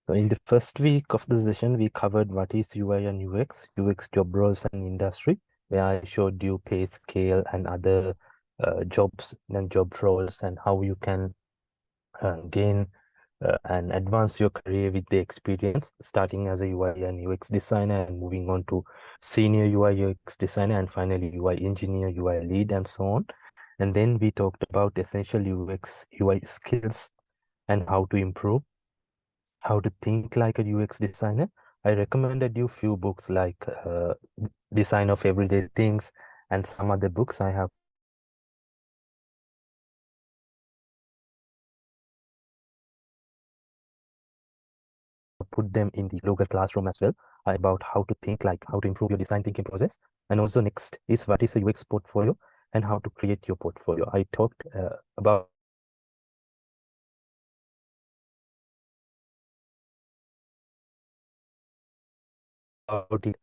So in the first week of the session, we covered what is UI and UX job roles and industry, where I showed you pay scale and other jobs and job roles and how you can gain and advance your career with the experience, starting as a UI and UX designer and moving on to senior UI UX designer and finally UI engineer, UI lead, and so on. And then we talked about essential UX UI skills and how to improve, how to think like a UX designer. I recommended you few books like Design of Everyday Things and some other books. I have put them in the Google Classroom as well about how to think, like how to improve your design thinking process. And also next is what is a UX portfolio and how to create your portfolio. I talked about it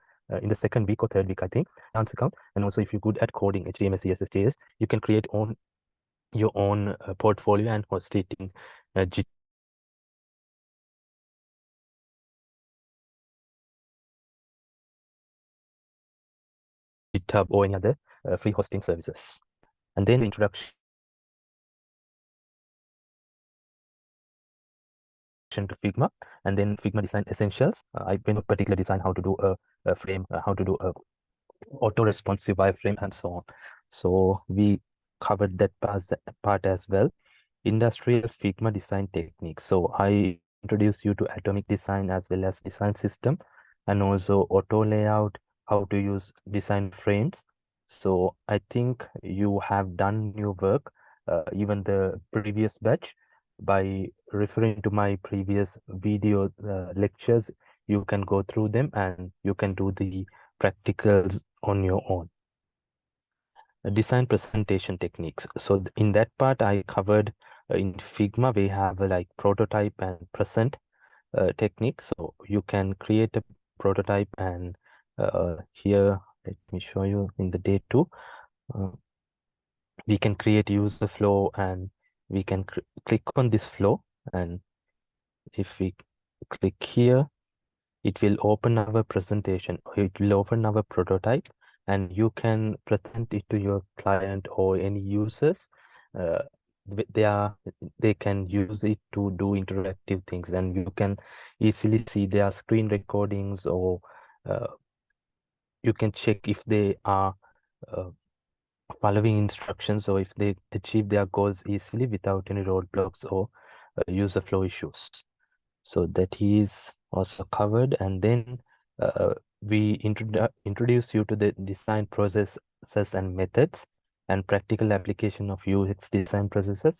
in the second week or third week, I think, answer count. And also if you're good at coding, HTML, CSS, JS, you can create your own portfolio and host it in GitHub or any other free hosting services. And then introduction to Figma, and then Figma design essentials. I in a particular design how to do a frame, how to do a auto-responsive wireframe, and so on. So we covered that part as well. Industrial Figma design techniques. So I introduce you to atomic design as well as design system, and also auto layout, how to use design frames. So I think you have done your work, even the previous batch, by referring to my previous video lectures. You can go through them and you can do the practicals on your own. Design presentation techniques. So in that part, I covered in Figma, we have like prototype and present technique. So you can create a prototype and here, let me show you in the day 2. We can create user flow and we can click on this flow, and if we click here, it will open our presentation, it will open our prototype, and you can present it to your client or any users. uh, they can use it to do interactive things, and you can easily see their screen recordings, or uh, you can check if they are uh, following instructions or if they achieve their goals easily without any roadblocks or user flow issues. So that is also covered. And then we introduce you to the design processes and methods and practical application of UX design processes,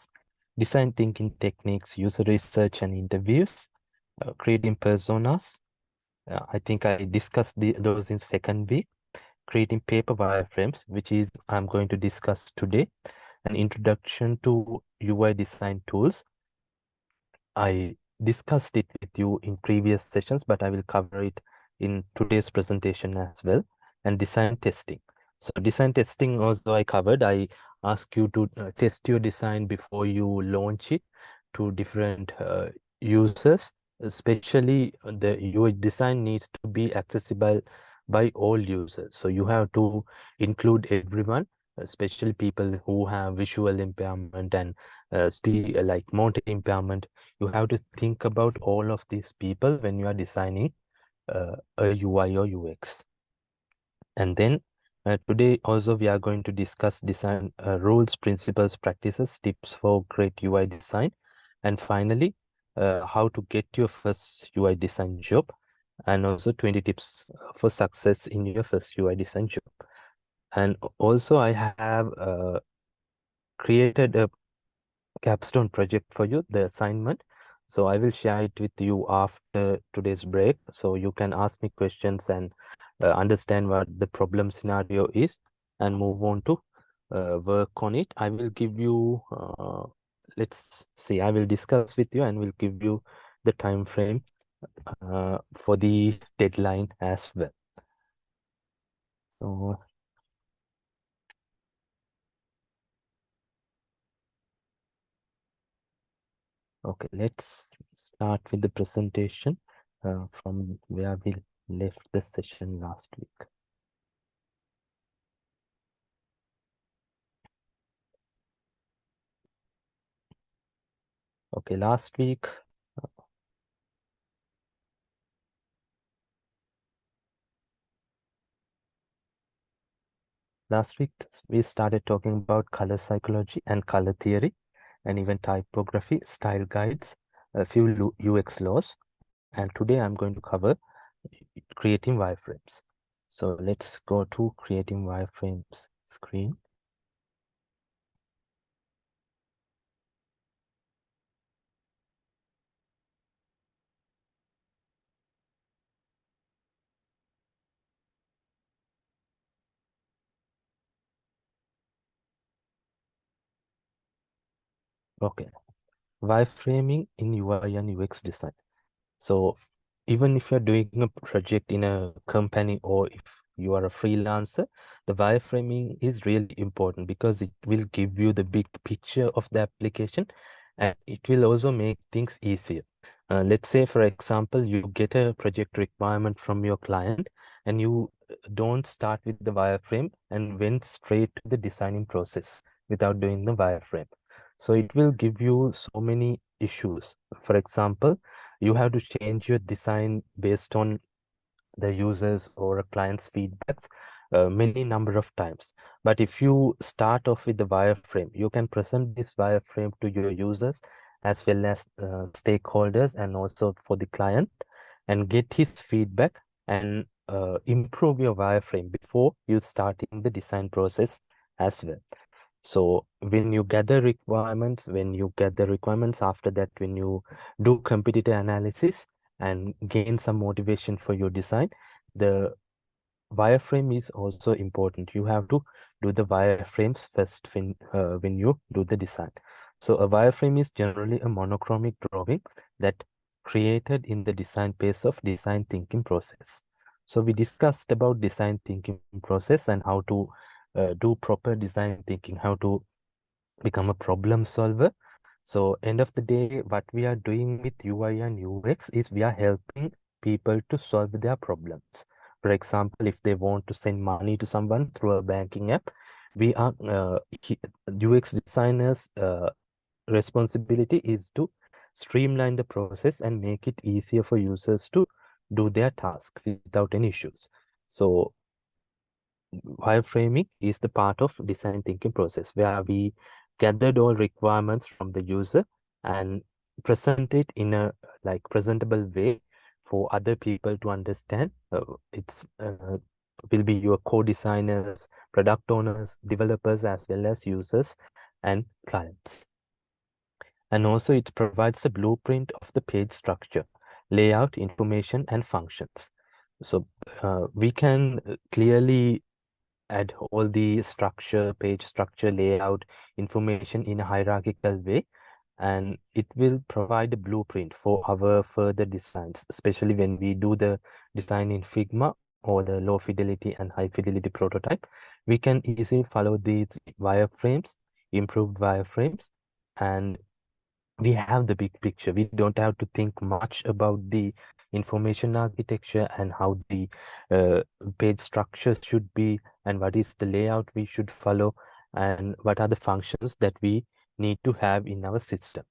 design thinking techniques, user research and interviews, creating personas. I think I discussed those in second week. Creating paper wireframes, which is I'm going to discuss today. An introduction to UI design tools. I discussed it with you in previous sessions, but I will cover it in today's presentation as well. And design testing. So design testing also I covered. I ask you to test your design before you launch it to different users. Especially your design needs to be accessible by all users. So you have to include everyone, especially people who have visual impairment and like motor impairment. You have to think about all of these people when you are designing a UI or UX. And then today also we are going to discuss design rules, principles, practices, tips for great UI design. And finally, how to get your first UI design job, and also 20 tips for success in your first UI design job. And also I have created a capstone project for you, the assignment. So I will share it with you after today's break. So you can ask me questions and understand what the problem scenario is and move on to work on it. I will give you, let's see, I will discuss with you and will give you the time frame for the deadline as well. So, okay, let's start with the presentation from where we left the session last week. Okay, last week we started talking about color psychology and color theory, and even typography, style guides, a few UX laws, and today I'm going to cover creating wireframes. So let's go to creating wireframes screen. Okay, wireframing in UI and UX design. So even if you're doing a project in a company or if you are a freelancer, the wireframing is really important because it will give you the big picture of the application and it will also make things easier. Let's say, for example, you get a project requirement from your client and you don't start with the wireframe and went straight to the designing process without doing the wireframe. So it will give you so many issues. For example, you have to change your design based on the users or a client's feedbacks many number of times. But if you start off with the wireframe, you can present this wireframe to your users as well as stakeholders and also for the client and get his feedback and improve your wireframe before you starting the design process as well. So when you gather requirements, after that, when you do competitor analysis and gain some motivation for your design, the wireframe is also important. You have to do the wireframes first when you do the design. So a wireframe is generally a monochromic drawing that created in the design phase of design thinking process. So we discussed about design thinking process and how to do proper design thinking, how to become a problem solver. So end of the day, what we are doing with UI and UX is we are helping people to solve their problems. For example, if they want to send money to someone through a banking app, we are UX designers' responsibility is to streamline the process and make it easier for users to do their task without any issues. So wireframing is the part of design thinking process where we gathered all requirements from the user and present it in a like presentable way for other people to understand. It's will be your co-designers, product owners, developers, as well as users and clients. And also it provides a blueprint of the page structure, layout, information, and functions. So we can clearly add all the structure, page structure, layout, information in a hierarchical way, and it will provide a blueprint for our further designs, especially when we do the design in Figma or the low fidelity and high fidelity prototype. We can easily follow these wireframes, improved wireframes, and we have the big picture. We don't have to think much about the information architecture and how the page structure should be and what is the layout we should follow and what are the functions that we need to have in our system.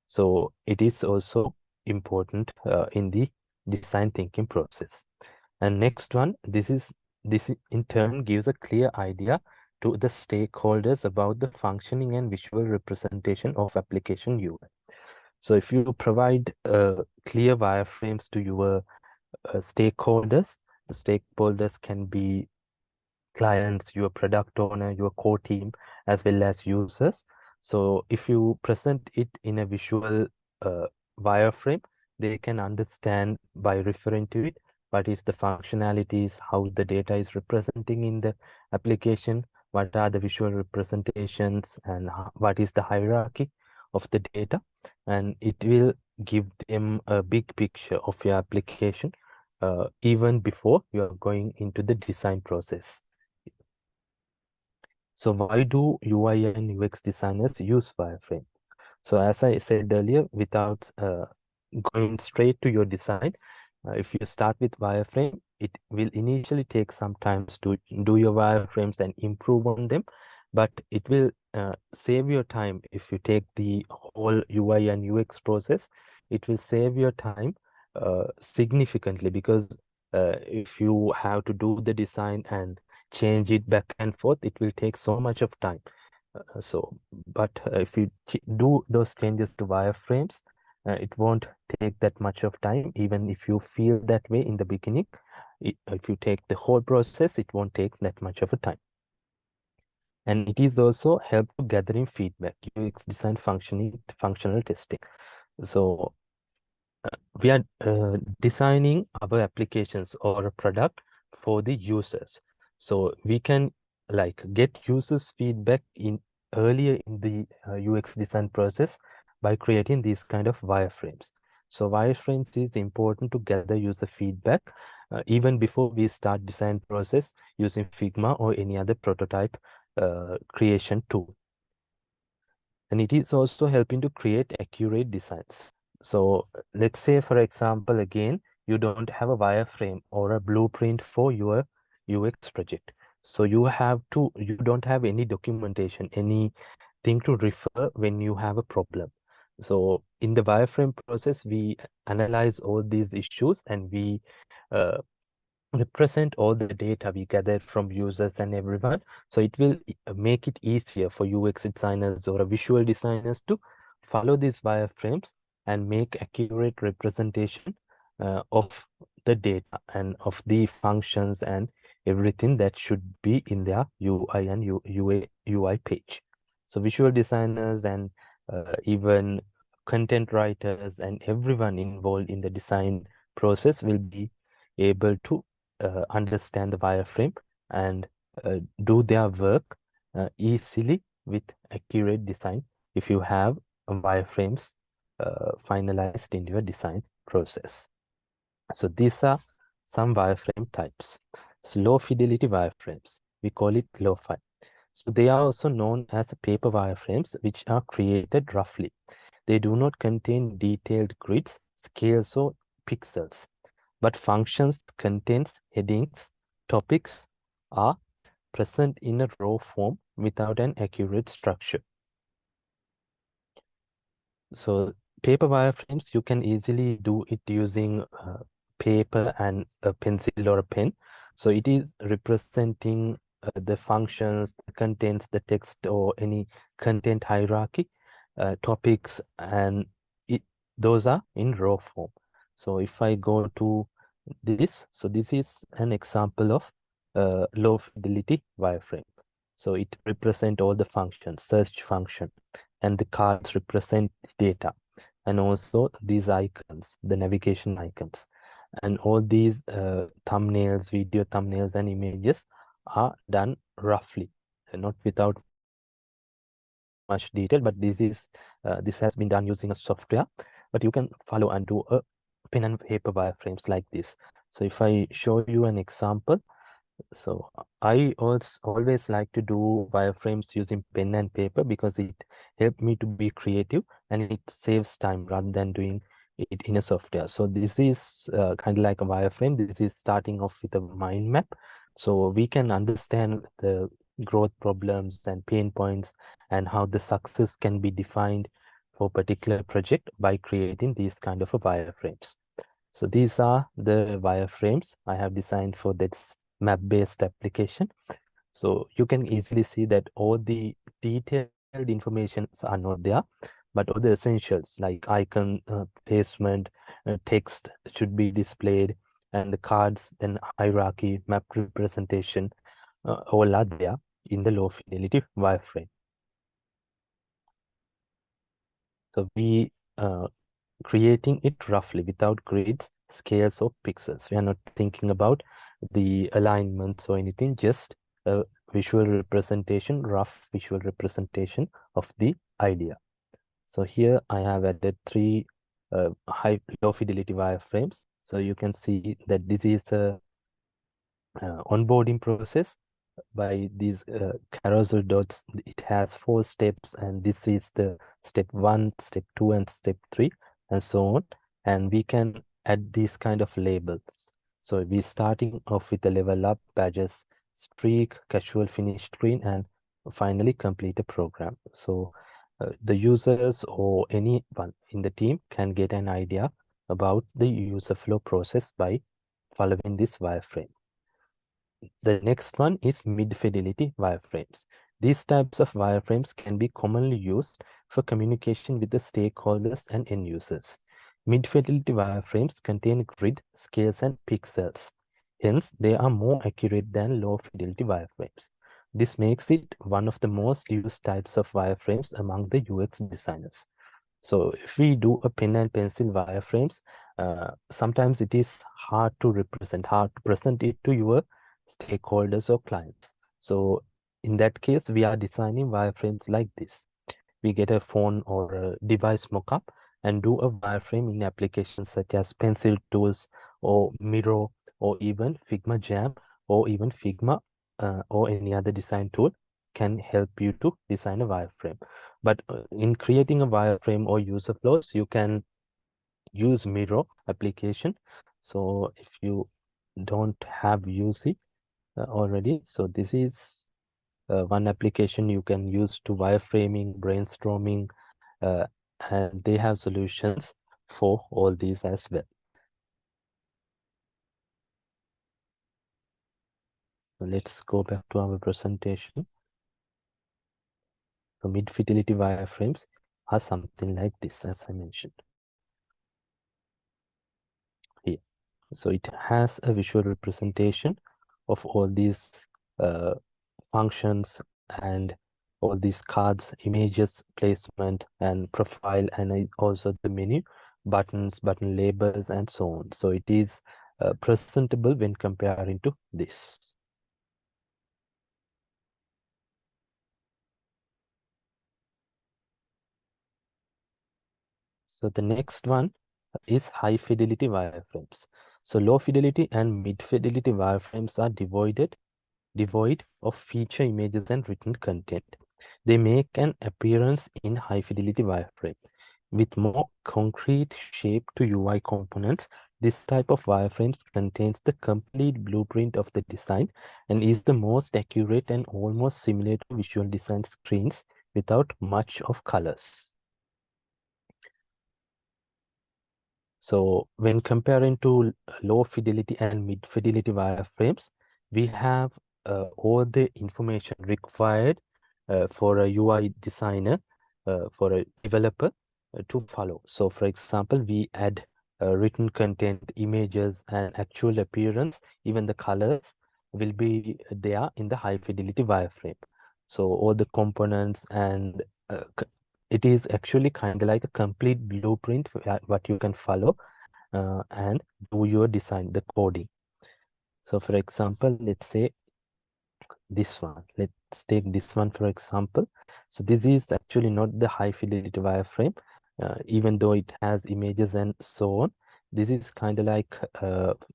So it is also important in the design thinking process. And next one, this in turn gives a clear idea to the stakeholders about the functioning and visual representation of application UI. So if you provide clear wireframes to your stakeholders, the stakeholders can be clients, your product owner, your core team, as well as users. So if you present it in a visual uh, wireframe, they can understand by referring to it what is the functionalities, how the data is representing in the application, what are the visual representations, and what is the hierarchy of the data. And it will give them a big picture of your application even before you are going into the design process. So why do UI and UX designers use wireframe? So as I said earlier, without going straight to your design. If you start with wireframe, it will initially take some time to do your wireframes and improve on them, but it will save your time. If you take the whole UI and UX process, it will save your time significantly, because if you have to do the design and change it back and forth, it will take so much of time. But if you do those changes to wireframes, it won't take that much of time. Even if you feel that way in the beginning, if you take the whole process, it won't take that much of a time. And it is also help to gathering feedback, UX design functional testing. So we are designing our applications or a product for the users. So we can like get users feedback in earlier in the UX design process by creating these kind of wireframes. So wireframes is important to gather user feedback even before we start design process using Figma or any other prototype creation tool. And it is also helping to create accurate designs. So let's say, for example, again, you don't have a wireframe or a blueprint for your UX project. So you don't have any documentation, anything to refer when you have a problem. So in the wireframe process, we analyze all these issues and we uh, represent all the data we gathered from users and everyone. So it will make it easier for UX designers or visual designers to follow these wireframes and make accurate representation of the data and of the functions and everything that should be in their UI and UI page. So visual designers and even content writers and everyone involved in the design process will be able to understand the wireframe and do their work easily with accurate design if you have wireframes finalized in your design process. So these are some wireframe types. So low fidelity wireframes, we call it lo-fi. So they are also known as paper wireframes, which are created roughly. They do not contain detailed grids, scales, or pixels, but functions, contents, headings, topics are present in a raw form without an accurate structure. So paper wireframes, you can easily do it using paper and a pencil or a pen. So it is representing the functions, the contents, the text, or any content hierarchy, topics, and those are in raw form. So if I go to this, so this is an example of low fidelity wireframe. So it represents all the functions, search function, and the cards represent data, and also these icons, the navigation icons, and all these thumbnails, video thumbnails, and images are done roughly, not without much detail, but this has been done using a software, but you can follow and do a pen and paper wireframes like this. So if I show you an example, so I also always like to do wireframes using pen and paper because it helped me to be creative and it saves time rather than doing it in a software. So this is kind of like a wireframe. This is starting off with a mind map. So we can understand the growth problems and pain points and how the success can be defined for a particular project by creating these kind of a wireframes. So these are the wireframes I have designed for this map-based application. So you can easily see that all the detailed information are not there, but all the essentials like icon placement, text should be displayed, and the cards, then hierarchy, map representation, all are there in the low fidelity wireframe. So we creating it roughly without grids, scales, or pixels. We are not thinking about the alignments or anything, just a visual representation, rough visual representation of the idea. So here I have added three low fidelity wireframes. So you can see that this is a onboarding process by these carousel dots. It has 4 steps, and this is the step 1, step 2, and step 3, and so on. and we can add these kind of labels. So we're starting off with the level up, badges, streak, casual, finish screen, and finally complete a program. So the users or anyone in the team can get an idea about the user flow process by following this wireframe. The next one is mid-fidelity wireframes. These types of wireframes can be commonly used for communication with the stakeholders and end users. Mid-fidelity wireframes contain grid, scales, and pixels. Hence, they are more accurate than low-fidelity wireframes. This makes it one of the most used types of wireframes among the UX designers. So if we do a pen and pencil wireframes, sometimes it is hard to present it to your stakeholders or clients. So in that case, we are designing wireframes like this. We get a phone or a device mockup and do a wireframe in applications such as Pencil Tools or Miro or even Figma Jam or even Figma or any other design tool can help you to design a wireframe. But in creating a wireframe or user flows, you can use Miro application. So if you don't have used it already, so this is one application you can use to wireframing, brainstorming, uh, and they have solutions for all these as well. So let's go back to our presentation. So mid-fidelity wireframes are something like this, as I mentioned here. So it has a visual representation of all these uh, functions and all these cards, images, placement, and profile, and also the menu, buttons, button labels, and so on. So it is presentable when comparing to this. So the next one is high fidelity wireframes. So low fidelity and mid fidelity wireframes are devoid of feature images and written content. They make an appearance in high fidelity wireframe. With more concrete shape to UI components, this type of wireframes contains the complete blueprint of the design and is the most accurate and almost similar to visual design screens without much of colors. So when comparing to low fidelity and mid fidelity wireframes, we have all the information required for a UI designer, for a developer to follow. So for example, we add written content, images, and actual appearance, even the colors will be there in the high fidelity wireframe. So all the components and it is actually kind of like a complete blueprint for what you can follow and do your design, the coding. So for example, let's say this one. Let's take this one for example. So this is actually not the high fidelity wireframe, even though it has images and so on. This is kind of like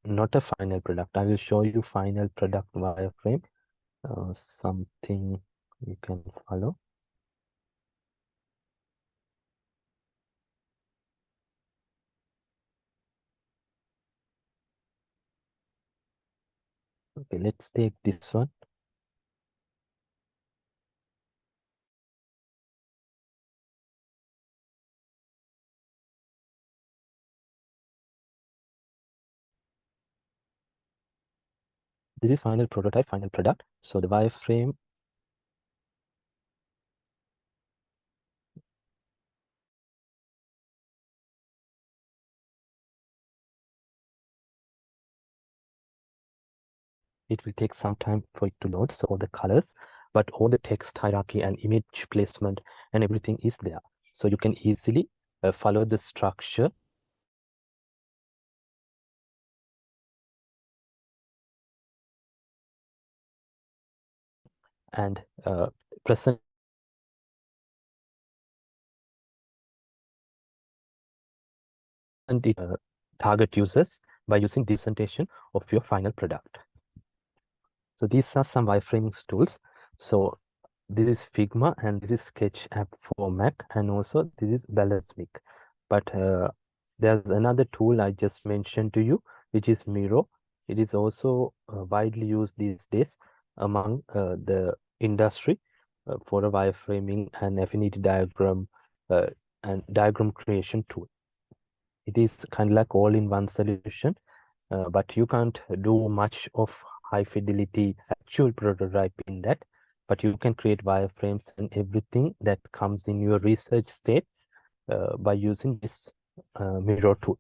not a final product. I will show you final product wireframe, something you can follow. Okay, let's take this one. This is final prototype, final product. So the wireframe, it will take some time for it to load. So all the colors, but all the text hierarchy and image placement and everything is there. So you can easily follow the structure and present it target users by using this presentation of your final product. So these are some wireframing tools. So this is Figma and this is Sketch app for Mac, and also this is Balance Mic. But There's another tool I just mentioned to you, which is Miro. It is also widely used these days among the industry for a wireframing and affinity diagram and diagram creation tool. It is kind of like all-in-one solution, but you can't do much of high fidelity actual prototype in that, but you can create wireframes and everything that comes in your research state by using this Miro tool.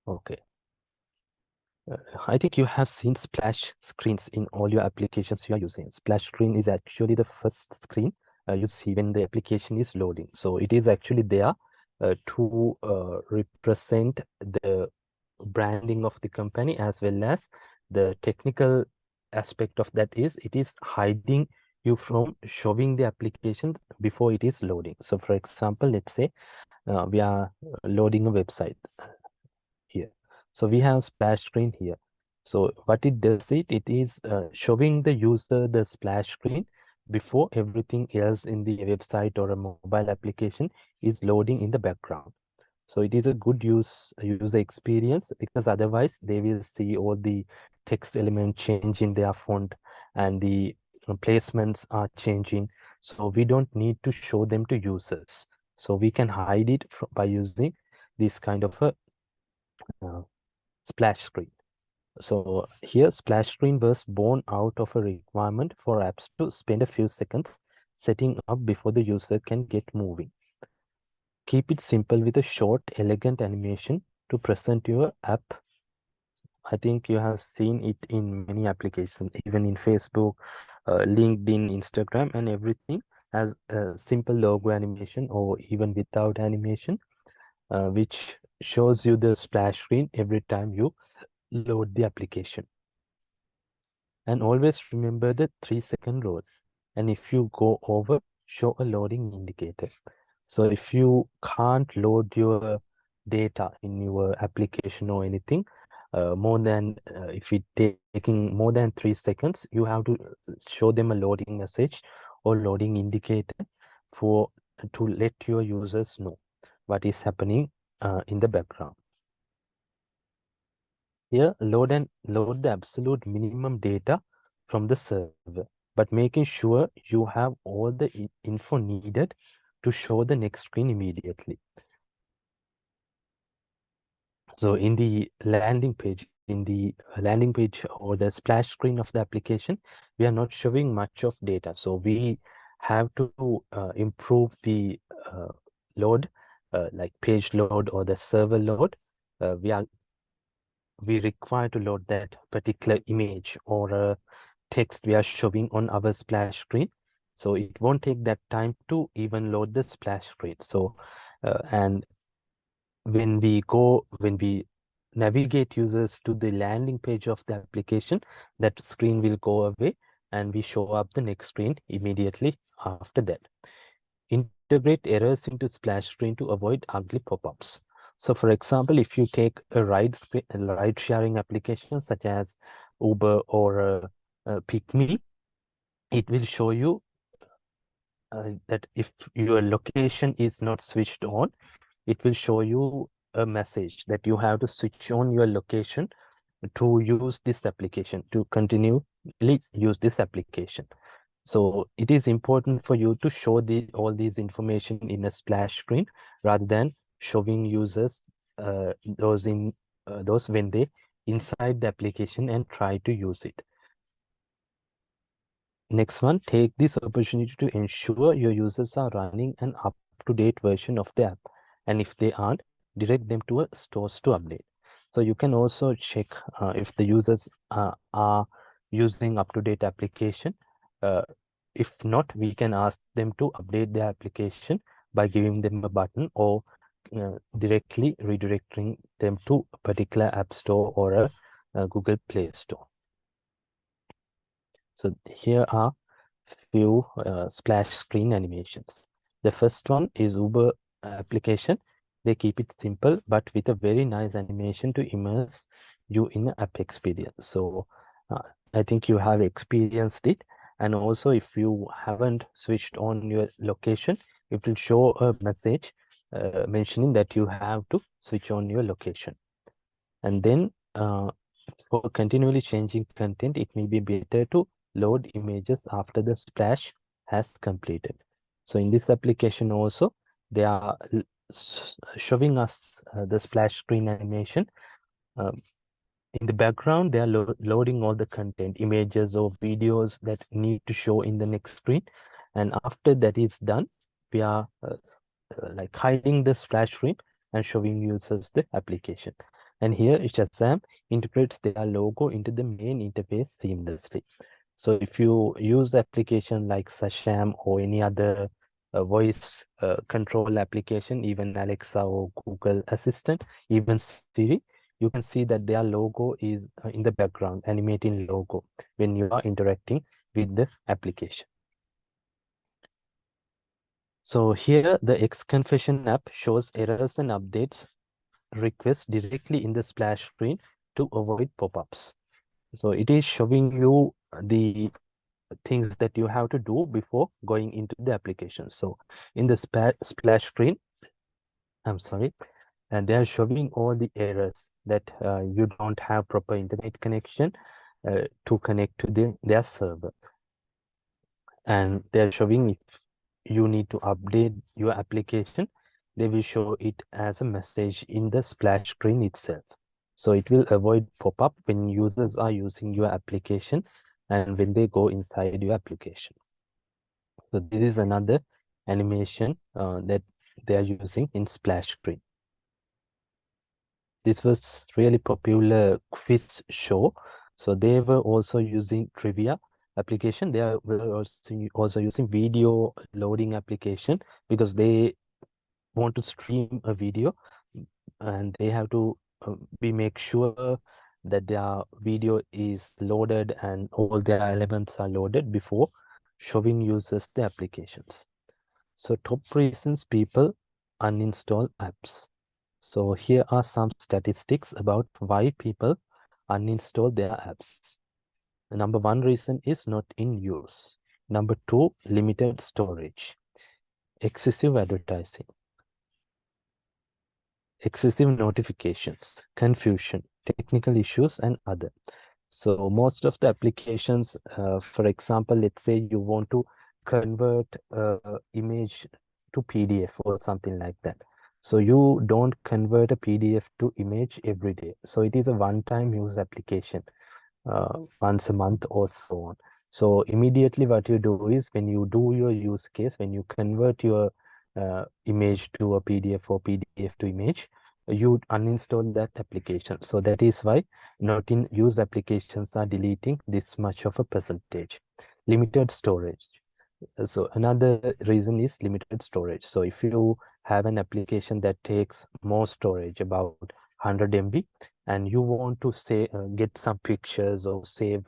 Okay. I think you have seen splash screens in all your applications you are using. Splash screen is actually the first screen you see when the application is loading. So it is actually there to represent the branding of the company, as well as the technical aspect of that is it is hiding you from showing the application before it is loading. So for example, let's say we are loading a website here. So we have splash screen here. So what it does, it is showing the user the splash screen before everything else in the website or a mobile application is loading in the background. So it is a good user experience, because otherwise they will see all the text element change in their font and the placements are changing. So we don't need to show them to users. So we can hide it by using this kind of a splash screen. So here splash screen was born out of a requirement for apps to spend a few seconds setting up before the user can get moving. Keep it simple with a short, elegant animation to present your app. I think you have seen it in many applications, even in Facebook, LinkedIn, Instagram, and everything as a simple logo animation or even without animation, which shows you the splash screen every time you load the application. And always remember the 3-second rule. And if you go over, show a loading indicator. So if you can't load your data in your application or anything, if it taking more than 3 seconds, you have to show them a loading message or loading indicator to let your users know what is happening in the background. Here, load the absolute minimum data from the server, but making sure you have all the info needed to show the next screen immediately. So in the landing page, or the splash screen of the application, we are not showing much of data. So we have to improve the load, like page load or the server load. We require to load that particular image or a text we are showing on our splash screen. So it won't take that time to even load the splash screen. So and when we navigate users to the landing page of the application, that screen will go away and we show up the next screen immediately after that. Integrate errors into splash screen to avoid ugly pop-ups. So for example, if you take a ride sharing application such as Uber or Pick.me, it will show you that if your location is not switched on, it will show you a message that you have to switch on your location to use this application, to continually use this application. So it is important for you to show all these information in a splash screen rather than showing users those when they inside the application and try to use it. Next one, take this opportunity to ensure your users are running an up-to-date version of the app. And if they aren't, direct them to a stores to update. So you can also check if the users are using up-to-date application. If not, we can ask them to update their application by giving them a button or directly redirecting them to a particular app store or a Google Play Store. So here are few splash screen animations. The first one is Uber application. They keep it simple, but with a very nice animation to immerse you in an app experience. So I think you have experienced it. And also, if you haven't switched on your location, it will show a message mentioning that you have to switch on your location. And then for continually changing content, it may be better to load images after the splash has completed. So in this application also, they are showing us the splash screen animation. In the background, they are loading all the content, images or videos that need to show in the next screen. And after that is done, we are like hiding the splash screen and showing users the application. And here Shazam integrates their logo into the main interface seamlessly. So if you use application like Shazam or any other voice control application, even Alexa or Google Assistant, even Siri, you can see that their logo is in the background, animating logo when you are interacting with the application. So here the Xconfession app shows errors and updates requests directly in the splash screen to avoid pop-ups. So it is showing you the things that you have to do before going into the application. So in the splash screen, I'm sorry, and they are showing all the errors that you don't have proper internet connection to connect to their server. And they're showing if you need to update your application, they will show it as a message in the splash screen itself. So it will avoid pop-up when users are using your application and when they go inside your application. So this is another animation that they are using in splash screen. This was really popular quiz show. So they were also using trivia application. They were also using video loading application because they want to stream a video and they have to make sure that their video is loaded and all their elements are loaded before showing users the applications. So top reasons people uninstall apps. So here are some statistics about why people uninstall their apps. The number one reason is not in use. Number two, limited storage. Excessive advertising. Excessive notifications, confusion, technical issues, and other. So most of the applications, for example, let's say you want to convert image to PDF or something like that. So you don't convert a PDF to image every day. So it is a one-time use application, once a month or so on. So immediately what you do is when you do your use case, when you convert your image to a PDF or PDF to image, you uninstall that application. So that is why not in use applications are deleting this much of a percentage. Limited storage. So another reason is limited storage. So if you have an application that takes more storage, about 100 MB, and you want to say get some pictures or save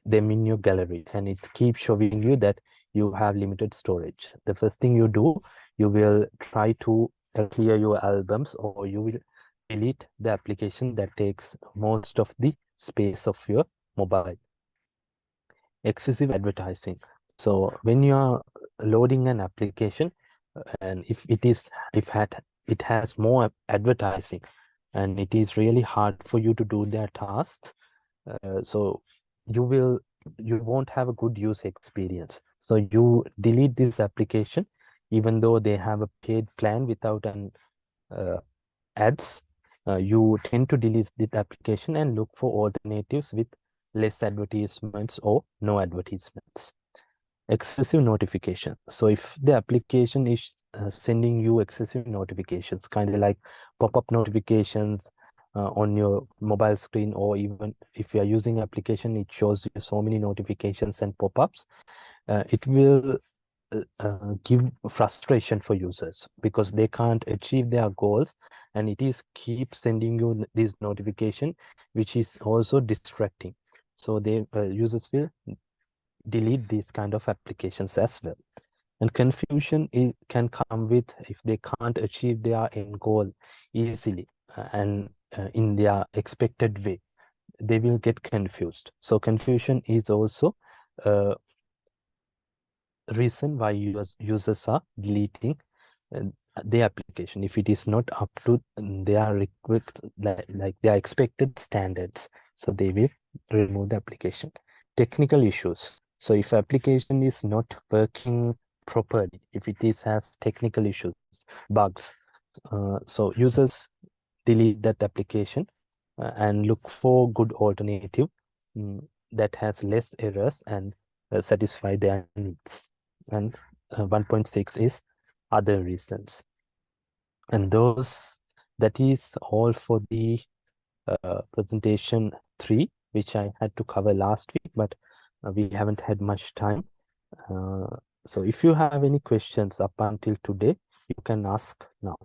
them in your gallery, and it keeps showing you that you have limited storage, the first thing you do, you will try to clear your albums, or you will delete the application that takes most of the space of your mobile. Excessive advertising. So when you are loading an application, and if it has more advertising, and it is really hard for you to do their tasks, so you won't have a good user experience. So you delete this application, even though they have a paid plan without an ads. You tend to delete this application and look for alternatives with less advertisements or no advertisements. Excessive notification. So if the application is sending you excessive notifications, kind of like pop-up notifications on your mobile screen, or even if you are using application, it shows you so many notifications and pop-ups, it will give frustration for users because they can't achieve their goals, and it is keep sending you this notification, which is also distracting. So they users will delete these kind of applications as well. And confusion can come with if they can't achieve their end goal easily and in their expected way, they will get confused. So confusion is also reason why users are deleting uh, their application if it is not up to their request, like their expected standards. So they will remove the application. Technical issues. So if application is not working properly, if it is has technical issues, bugs, so users delete that application and look for good alternative mm, that has less errors and satisfy their needs. And 1.6 is other reasons. And that is all for the presentation 3, which I had to cover last week, but we haven't had much time. Uh, so if you have any questions up until today, you can ask now.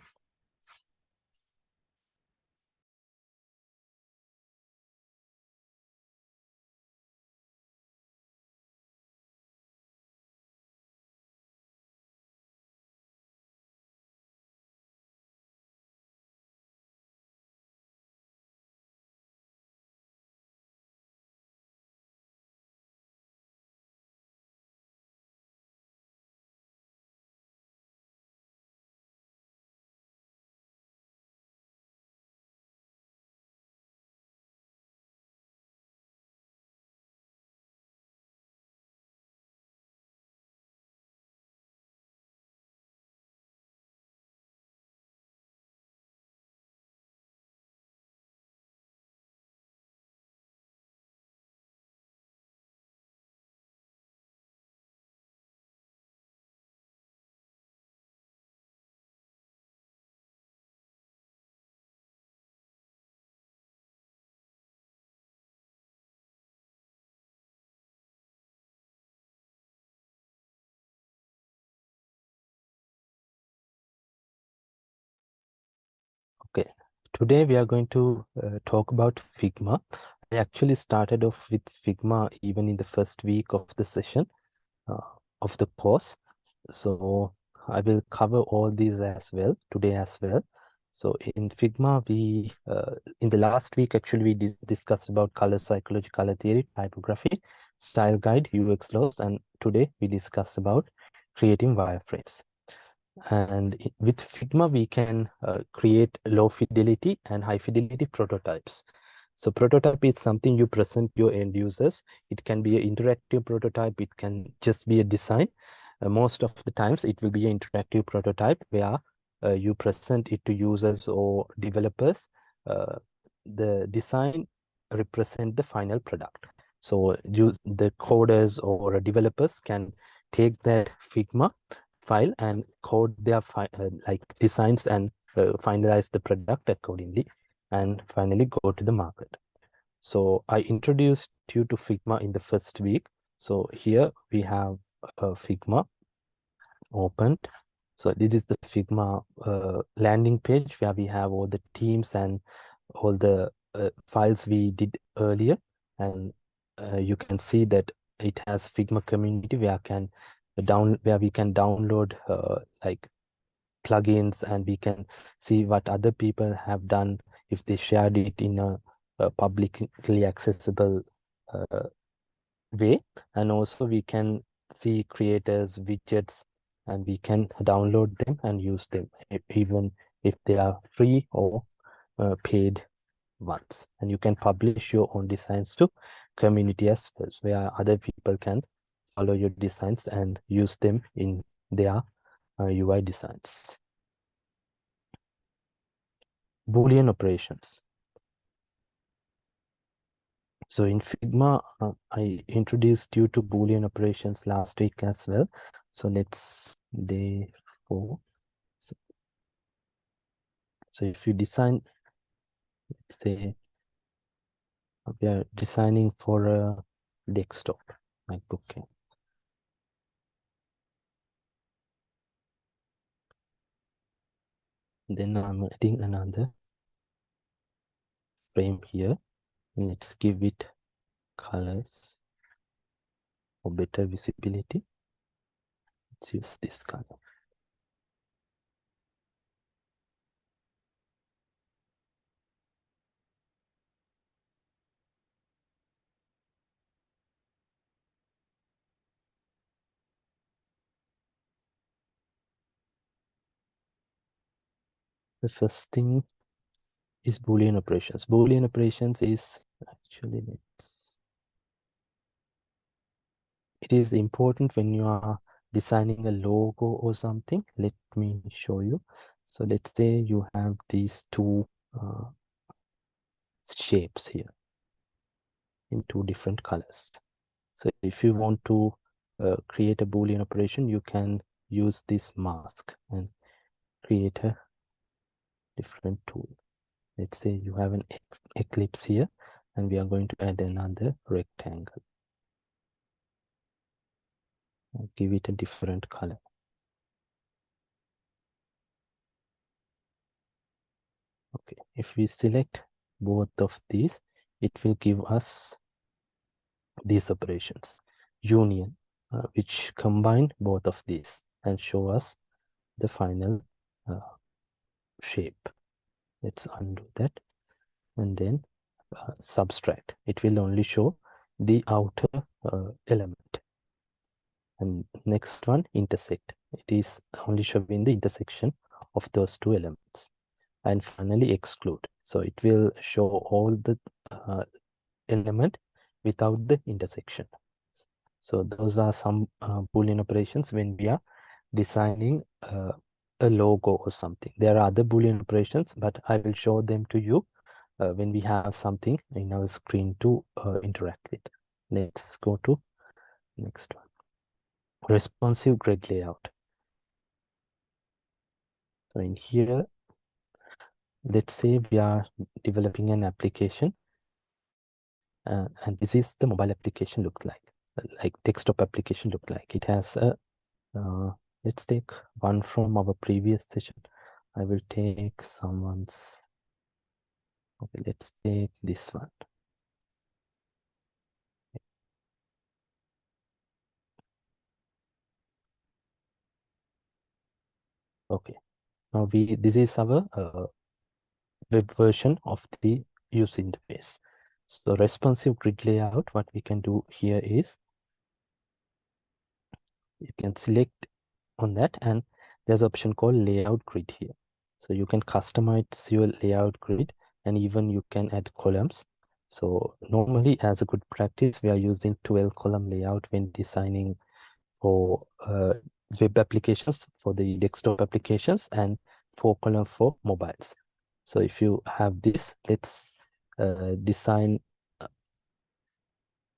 Okay, today we are going to talk about Figma. I actually started off with Figma even in the first week of the session uh, of the course. So I will cover all these as well today as well. So in Figma, in the last week actually we discussed about color psychology, color theory, typography, style guide, UX laws, and today we discussed about creating wireframes. And with Figma, we can create low fidelity and high fidelity prototypes. So prototype is something you present your end users. It can be an interactive prototype. It can just be a design. Most of the times it will be an interactive prototype where you present it to users or developers. Uh, the design represent the final product. So the coders or developers can take that Figma file and code their like designs and finalize the product accordingly and finally go to the market. So I introduced you to Figma in the first week. So here we have Figma opened. So this is the Figma landing page where we have all the teams and all the files we did earlier. And you can see that it has Figma community where we can download like plugins, and we can see what other people have done if they shared it in a publicly accessible uh, way. And also we can see creators, widgets, and we can download them and use them even if they are free or paid ones. And you can publish your own designs to community as well, where other people can follow your designs and use them in their UI designs. Boolean operations. So in Figma, I introduced you to Boolean operations last week as well. So let's day 4. So, so if you design, let's say we are designing for a desktop MacBook. Then I'm adding another frame here. Let's give it colors for better visibility. Let's use this color. The first thing is boolean operations. Boolean operations is actually it is important when you are designing a logo or something. Let me show you. So let's say you have these two shapes here in two different colors. So if you want to create a boolean operation, you can use this mask and create a different tool. Let's say you have an ellipse here, and we are going to add another rectangle. I'll give it a different color. Okay, if we select both of these, it will give us these operations. Union, which combine both of these and show us the final shape. Let's undo that. And then subtract. It will only show the outer element. And next one, intersect. It is only showing the intersection of those two elements. And finally, exclude. So it will show all the element without the intersection. So those are some Boolean operations when we are designing a logo or something. There are other Boolean operations, but I will show them to you when we have something in our screen to interact with. Let's go to next one. Responsive grid layout. So in here, let's say we are developing an application, and this is the mobile application look like desktop application look like. It has a, let's take one from our previous session. I will take someone's, okay, let's take this one. Okay, now this is our web version of the user interface. So responsive grid layout, what we can do here is you can select on that, and there's an option called layout grid here. So you can customize your layout grid, and even you can add columns. So normally, as a good practice, we are using 12 column layout when designing for web applications, for the desktop applications, and 4 column for mobiles. So if you have this, let's design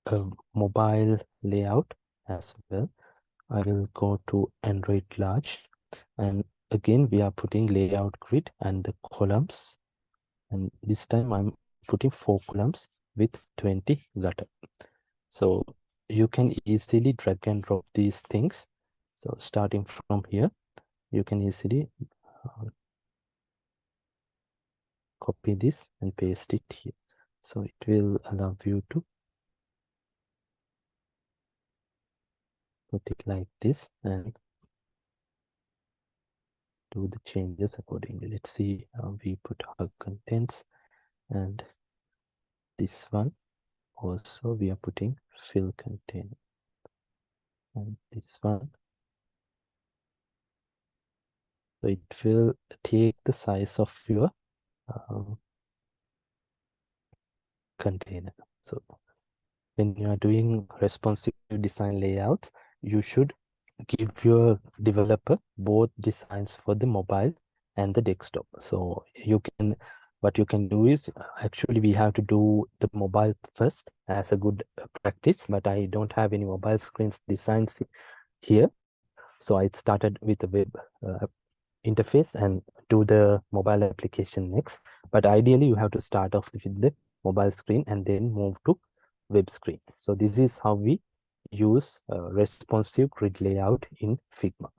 a mobile layout as well. I will go to Android large, and again we are putting layout grid and the columns, and this time I'm putting 4 columns with 20 gutter. So you can easily drag and drop these things. So starting from here, you can easily copy this and paste it here. So it will allow you to put it like this and do the changes accordingly. Let's see how we put our contents, and this one also we are putting fill container, and this one, so it will take the size of your container. So when you are doing responsive design layouts, you should give your developer both designs for the mobile and the desktop. So what you can do is, actually we have to do the mobile first as a good practice, but I don't have any mobile screens designs here. So I started with the web interface and do the mobile application next. But ideally you have to start off with the mobile screen and then move to web screen. So this is how we use responsive grid layout in Figma.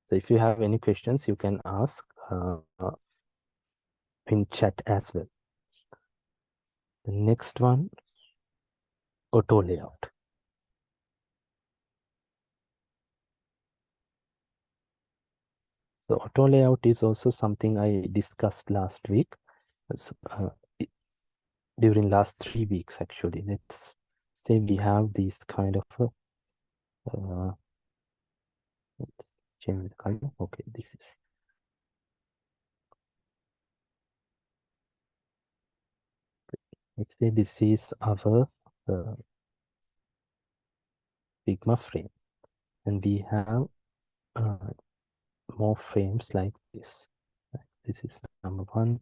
So if you have any questions, you can ask in chat as well. The next one, AutoLayout. So AutoLayout is also something I discussed last week. During last 3 weeks, actually. Let's say we have these kind of let's change the color. Okay, this is let's say this is our Figma frame, and we have uh, more frames like this. This is number one.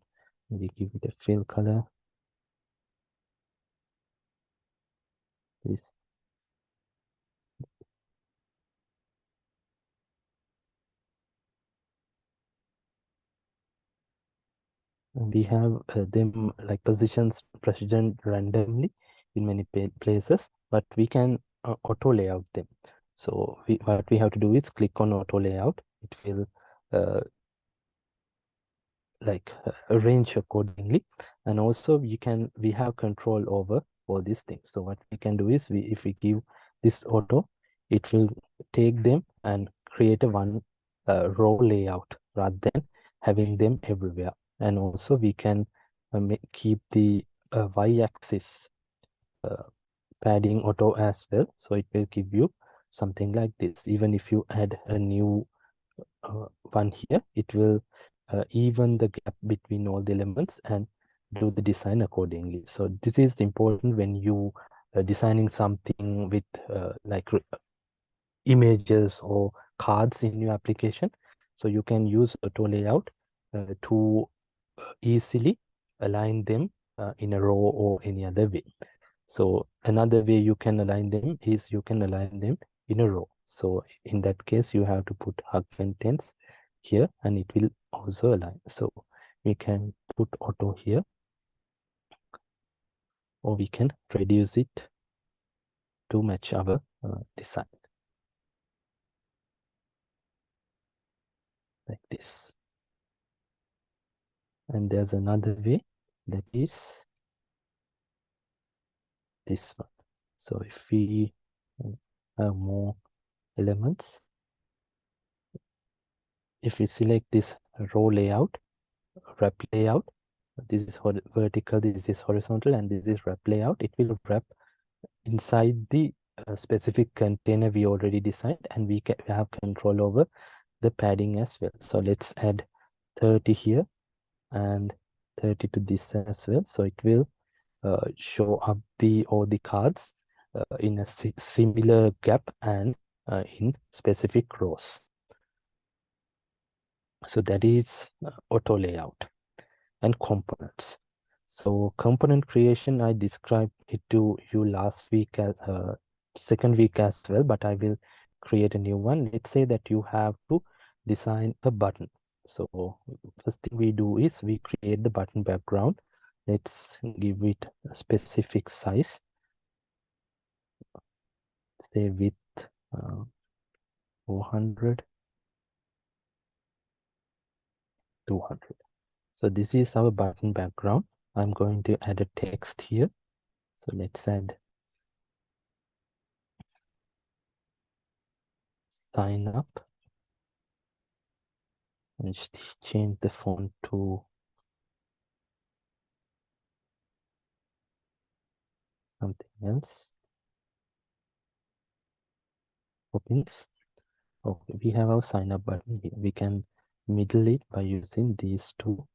We give it a fill color. This and we have them like positions present randomly in many places, but we can auto layout them. So what we have to do is click on auto layout. It will uh, like arrange accordingly, and also we have control over all these things. So what we can do is if we give this auto, it will take them and create a one row layout rather than having them everywhere. And also we can keep the y-axis uh, padding auto as well, so it will give you something like this. Even if you add a new one here, it will even the gap between all the elements and do the design accordingly. So this is important when you designing something with like images or cards in your application. So you can use auto layout to easily align them in a row or any other way. So another way you can align them is you can align them in a row. So in that case, you have to put hug contents here and it will also align. So we can put auto here, or we can reduce it to match our design like this. And there's another way, that is this one. So if we have more elements, if we select this row layout, wrap layout, this is vertical, this is horizontal, and this is wrap layout, it will wrap inside the specific container we already designed, and we have control over the padding as well. So let's add 30 here and 30 to this as well. So it will show up all the cards in a similar gap and in specific rows. So that is auto layout. And components. So component creation, I described it to you last week as second week as well, but I will create a new one. Let's say that you have to design a button. So first thing we do is we create the button background. Let's give it a specific size. Say width 400, 200. So this is our button background. I'm going to add a text here. So let's add sign up and change the font to something else. Opens. Okay, we have our sign up button here. We can middle it by using these two.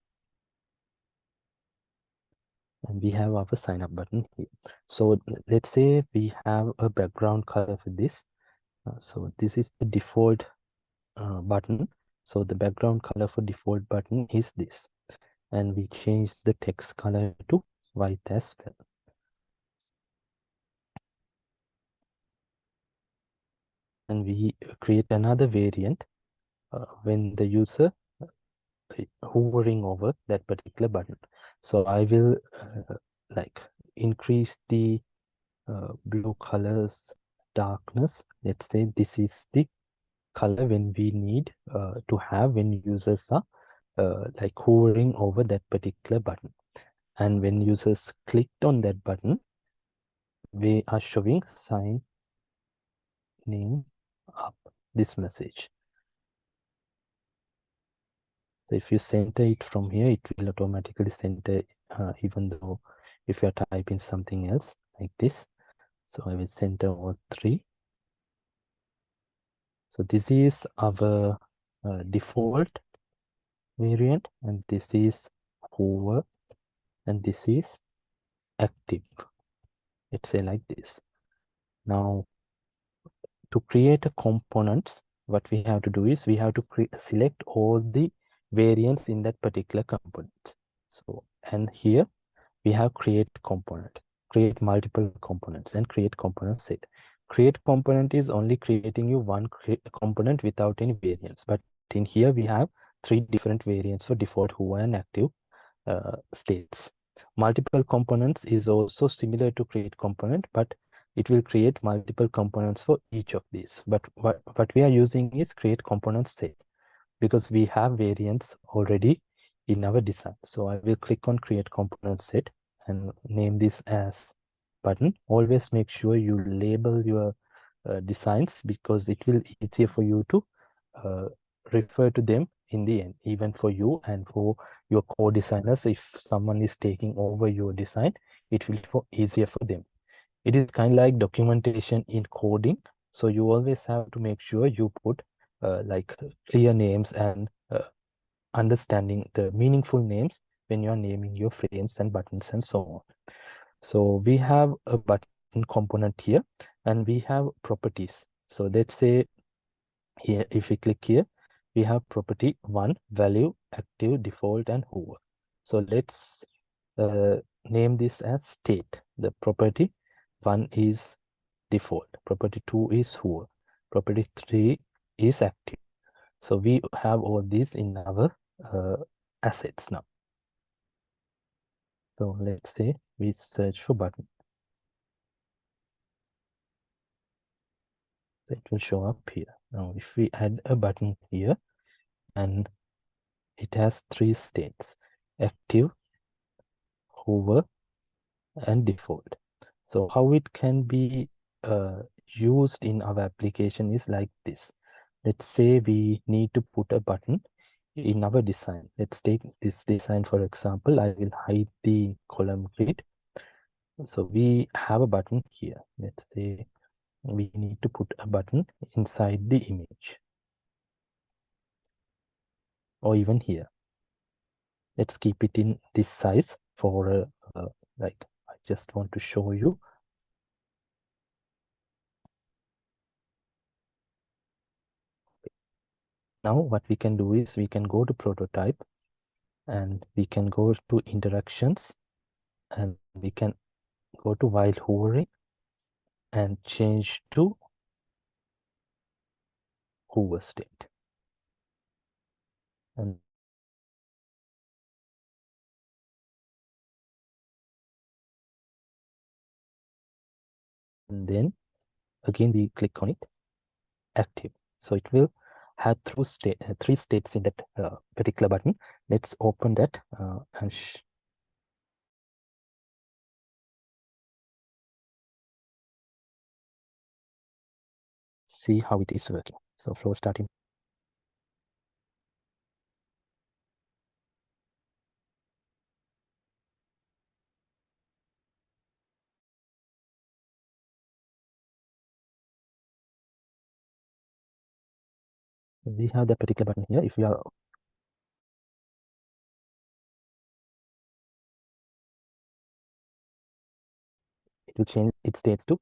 And we have our sign up button here. So let's say we have a background color for this. So this is the default button. So the background color for default button is this. And we change the text color to white as well. And we create another variant when the user hovering over that particular button. So I will like increase the blue colors darkness. Let's say this is the color when we need to have when users are like hovering over that particular button. And when users clicked on that button, we are showing signing up this message. So if you center it from here, it will automatically center even though if you're typing something else like this. So I will center all three. So this is our default variant, and this is hover, and this is active. Let's say like this. Now, to create a components, what we have to do is we have to select all the variants in that particular component. So, and here we have create component, create multiple components, and create component set. Create component is only creating you one component without any variants. But in here we have three different variants for default, who, and active states. Multiple components is also similar to create component, but it will create multiple components for each of these. But what we are using is create component set, because we have variants already in our design. So I will click on create component set and name this as button. Always make sure you label your designs, because it will easier for you to uh, refer to them in the end, even for you and for your co-designers. If someone is taking over your design, it will be easier for them. It is kind of like documentation in coding. So you always have to make sure you put like clear names and understanding the meaningful names when you are naming your frames and buttons and so on. So we have a button component here, and we have properties. So let's say here, if we click here, we have property 1, value, active, default, and hover. So let's name this as state. The property 1 is default, property 2 is hover, property 3 is active. So we have all these in our assets now. So let's say we search for button. So it will show up here. Now, if we add a button here, and it has 3 states: active, hover, and default. So how it can be used in our application is like this. Let's say we need to put a button in our design. Let's take this design for example. I will hide the column grid. So we have a button here. Let's say we need to put a button inside the image, or even here. Let's keep it in this size for like, I just want to show you. Now what we can do is we can go to prototype, and we can go to interactions, and we can go to while hovering and change to hover state. And then again we click on it, active. So it will have three states in that particular button. Let's open that and see how it is working. So flow starting. We have that particular button here. If we are, it will change its states too.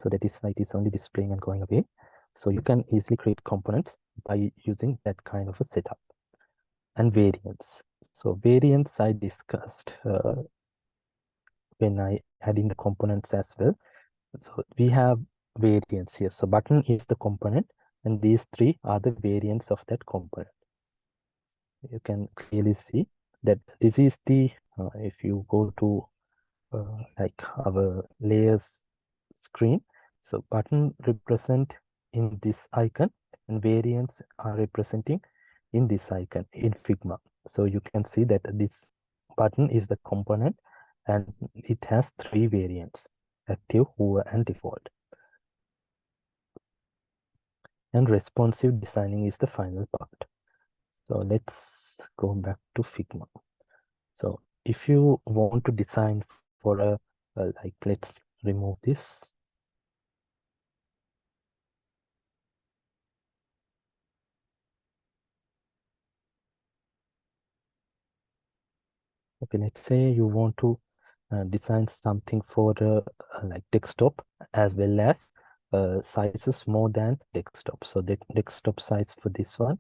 So that is why it is only displaying and going away. So you can easily create components by using that kind of a setup. And variants. So variants I discussed when I add in the components as well. So we have variants here. So button is the component, and these three are the variants of that component. You can clearly see that this is the, if you go to like our layers screen, so button represent in this icon, and variants are representing in this icon in Figma. So you can see that this button is the component, and it has 3 variants: active, hover, and default. And responsive designing is the final part. So let's go back to Figma. So if you want to design for a like, let's remove this. Okay, let's say you want to design something for like desktop as well as sizes more than desktop. So the desktop size for this one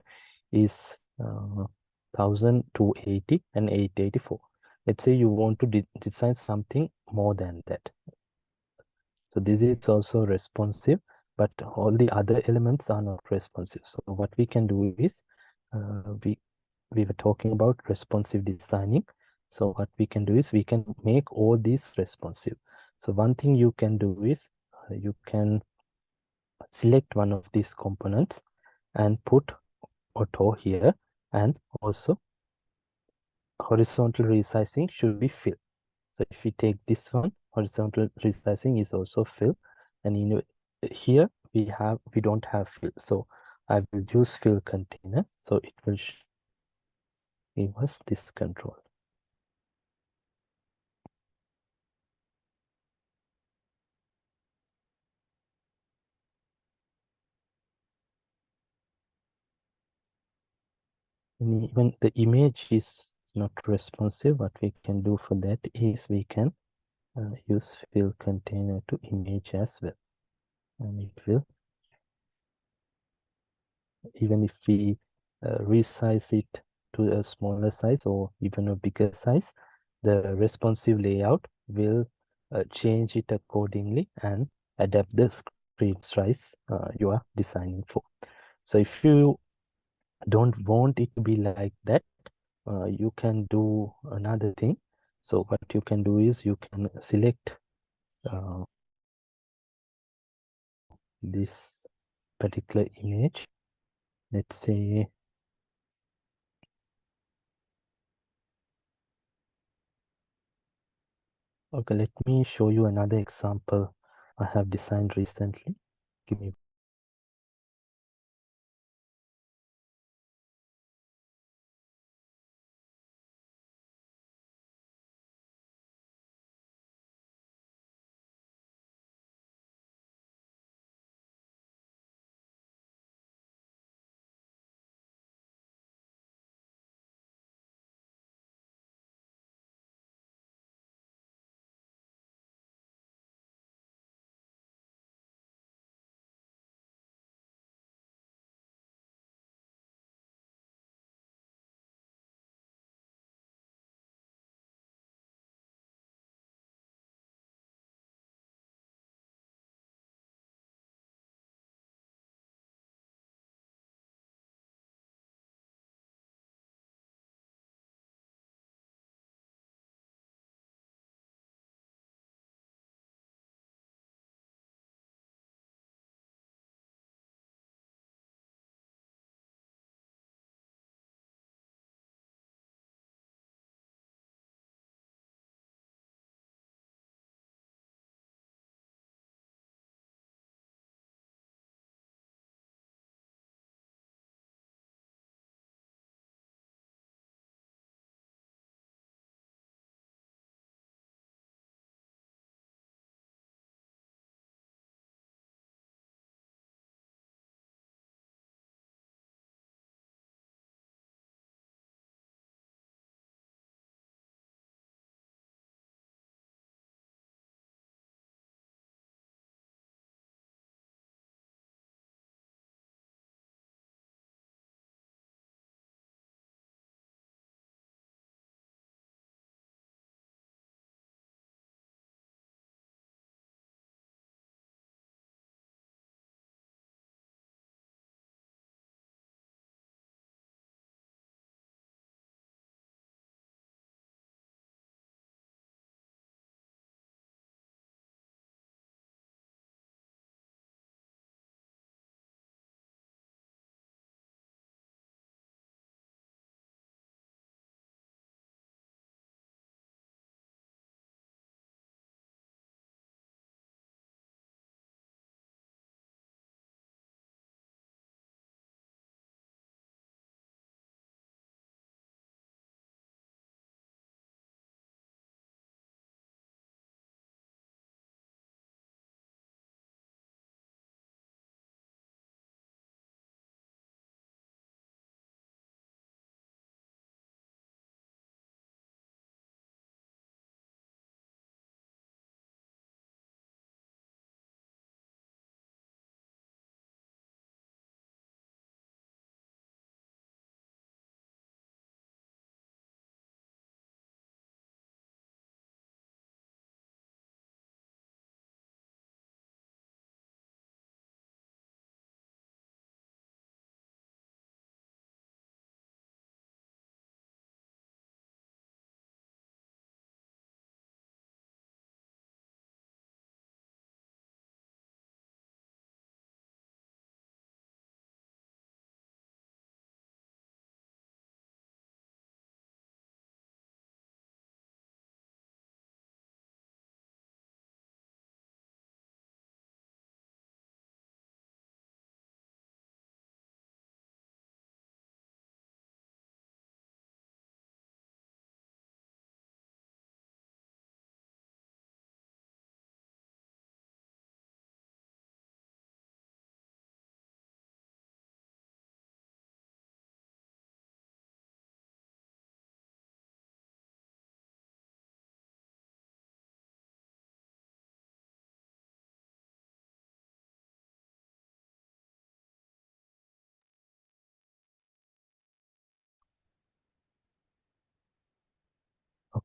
is 1280 and 884. Let's say you want to design something more than that. So this is also responsive, but all the other elements are not responsive. So what we can do is we were talking about responsive designing. So what we can do is we can make all these responsive. So one thing you can do is you can select one of these components and put auto here, and also horizontal resizing should be fill. So if we take this one, horizontal resizing is also fill, and here we don't have fill. So I will use fill container. So it will give us this control. And even the image is not responsive, what we can do for that is we can use fill container to image as well, and it will, even if we resize it to a smaller size or even a bigger size, the responsive layout will change it accordingly and adapt the screen size you are designing for. So if you don't want it to be like that, you can do another thing. So what you can do is you can select uh, this particular image. Let's say okay, let me show you another example I have designed recently. Give me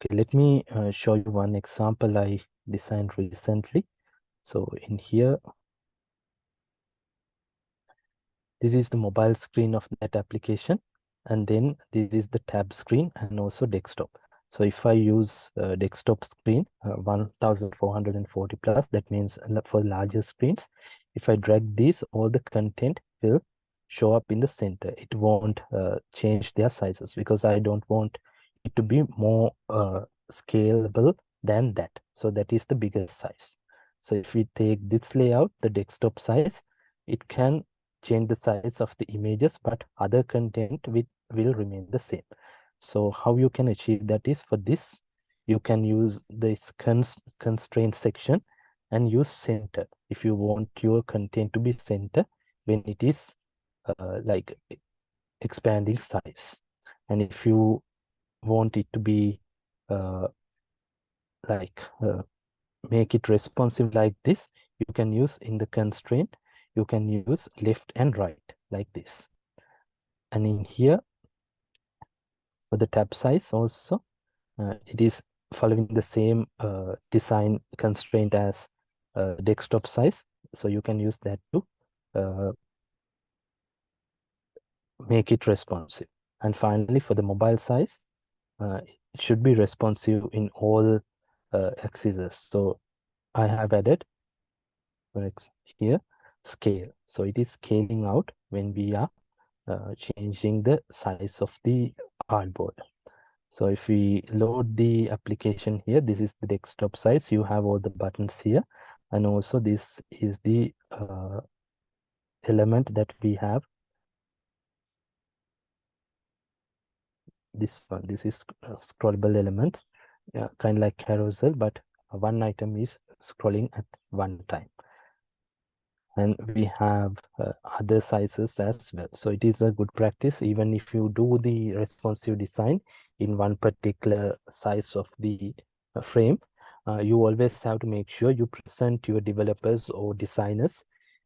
Okay, let me show you one example I designed recently. So in here, this is the mobile screen of that application, and then this is the tab screen and also desktop. So if I use desktop screen 1440 plus, that means for larger screens, if I drag this, all the content will show up in the center. It won't change their sizes because I don't want it to be more scalable than that. So that is the biggest size. So if we take this layout, the desktop size, it can change the size of the images, but other content will remain the same. So how you can achieve that is, for this, you can use this constraint section and use center if you want your content to be center when it is like expanding size. And if you want it to be like make it responsive like this, you can use in the constraint, you can use left and right like this. And in here, for the tab size also, it is following the same design constraint as desktop size. So you can use that to make it responsive. And finally, for the mobile size, it should be responsive in all axes. So I have added here scale. So it is scaling out when we are changing the size of the artboard. So if we load the application here, this is the desktop size. You have all the buttons here. And also this is the element that we have. This one, this is scrollable elements, kind of like carousel, but one item is scrolling at one time. And we have other sizes as well. So it is a good practice. Even if you do the responsive design in one particular size of the frame, you always have to make sure you present your developers or designers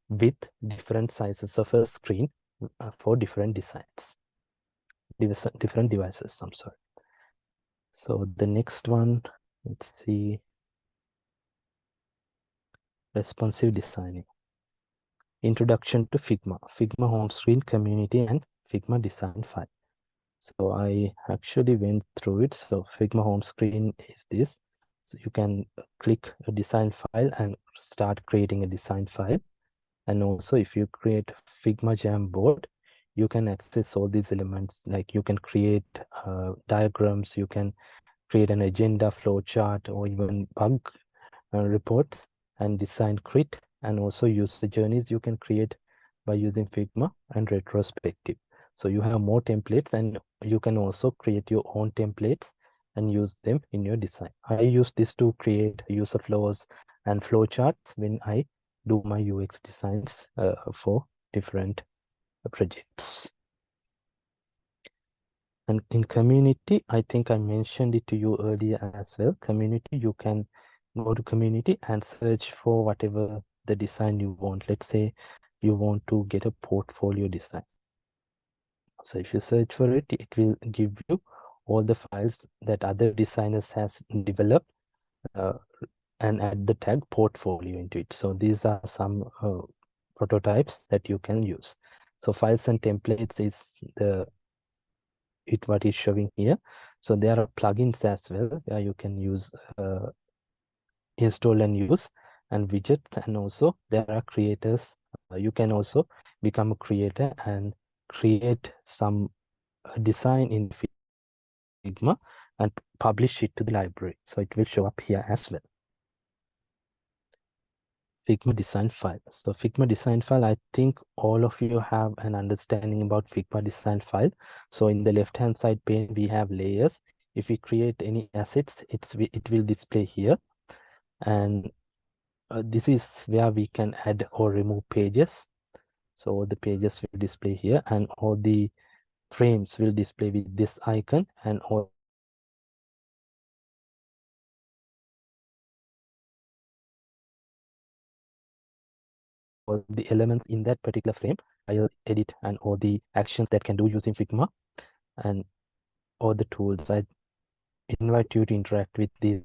with different sizes of a screen for different designs, different devices, I'm sorry. So the next one, let's see, responsive designing. Introduction to Figma, Figma home screen, community, and Figma design file. So I actually went through it. So Figma home screen is this. So you can click a design file and start creating a design file. And also if you create Figma Jamboard, you can access all these elements. Like you can create diagrams, you can create an agenda, flow chart, or even bug reports and design crit, and also user journeys you can create by using Figma and retrospective. So you have more templates, and you can also create your own templates and use them in your design. I use this to create user flows and flow charts when I do my UX designs for different projects. And in community, I think I mentioned it to you earlier as well. Community, you can go to community and search for whatever the design you want. Let's say you want to get a portfolio design. So if you search for it, it will give you all the files that other designers has developed and add the tag portfolio into it. So these are some prototypes that you can use. So files and templates is what is showing here. So there are plugins as well where you can use install and use, and widgets, and also there are creators. You can also become a creator and create some design in Figma and publish it to the library. So it will show up here as well. Figma design file. So Figma design file, I think all of you have an understanding about Figma design file. So in the left hand side pane, we have layers. If we create any assets, it will display here. And this is where we can add or remove pages. So the pages will display here, and all the frames will display with this icon, and all the elements in that particular frame I'll edit, and all the actions that can do using Figma, and all the tools. invite you to interact with these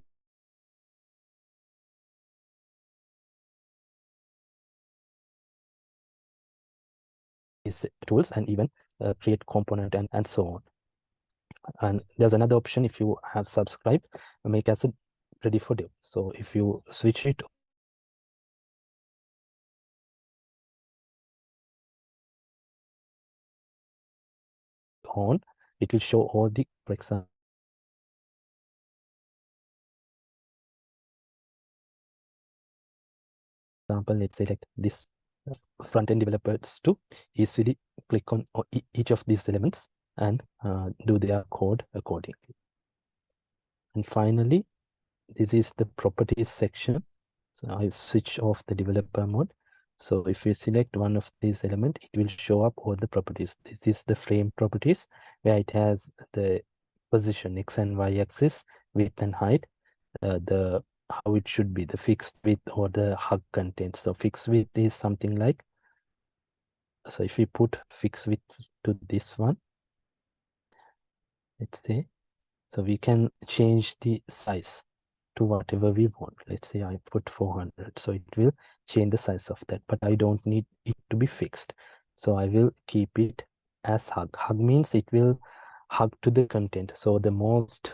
tools and even create component and so on. And there's another option, if you have subscribed, make as a ready for dev. So if you switch it on, it will show all the, for example, let's select this front-end developers to easily click on each of these elements and do their code accordingly. And finally, this is the properties section. So I switch off the developer mode. So if we select one of these elements, it will show up all the properties. This is the frame properties, where it has the position, X and Y axis, width and height, the how it should be, the fixed width or the hug content. So fixed width is something like, so if we put fixed width to this one, let's say, so we can change the size to whatever we want. Let's say I put 400, so it will change the size of that, but I don't need it to be fixed. So I will keep it as hug. Hug means it will hug to the content. So the most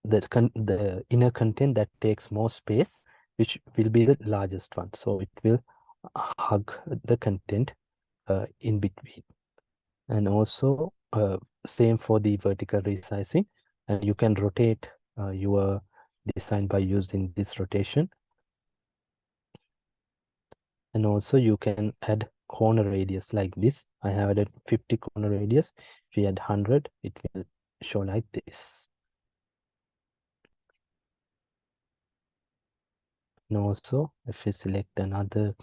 the inner content that takes more space, which will be the largest one. So it will hug the content in between. And also same for the vertical resizing, and you can rotate your design by using this rotation. And also you can add corner radius like this. I have added 50 corner radius. If you add 100, it will show like this. And also if we select another,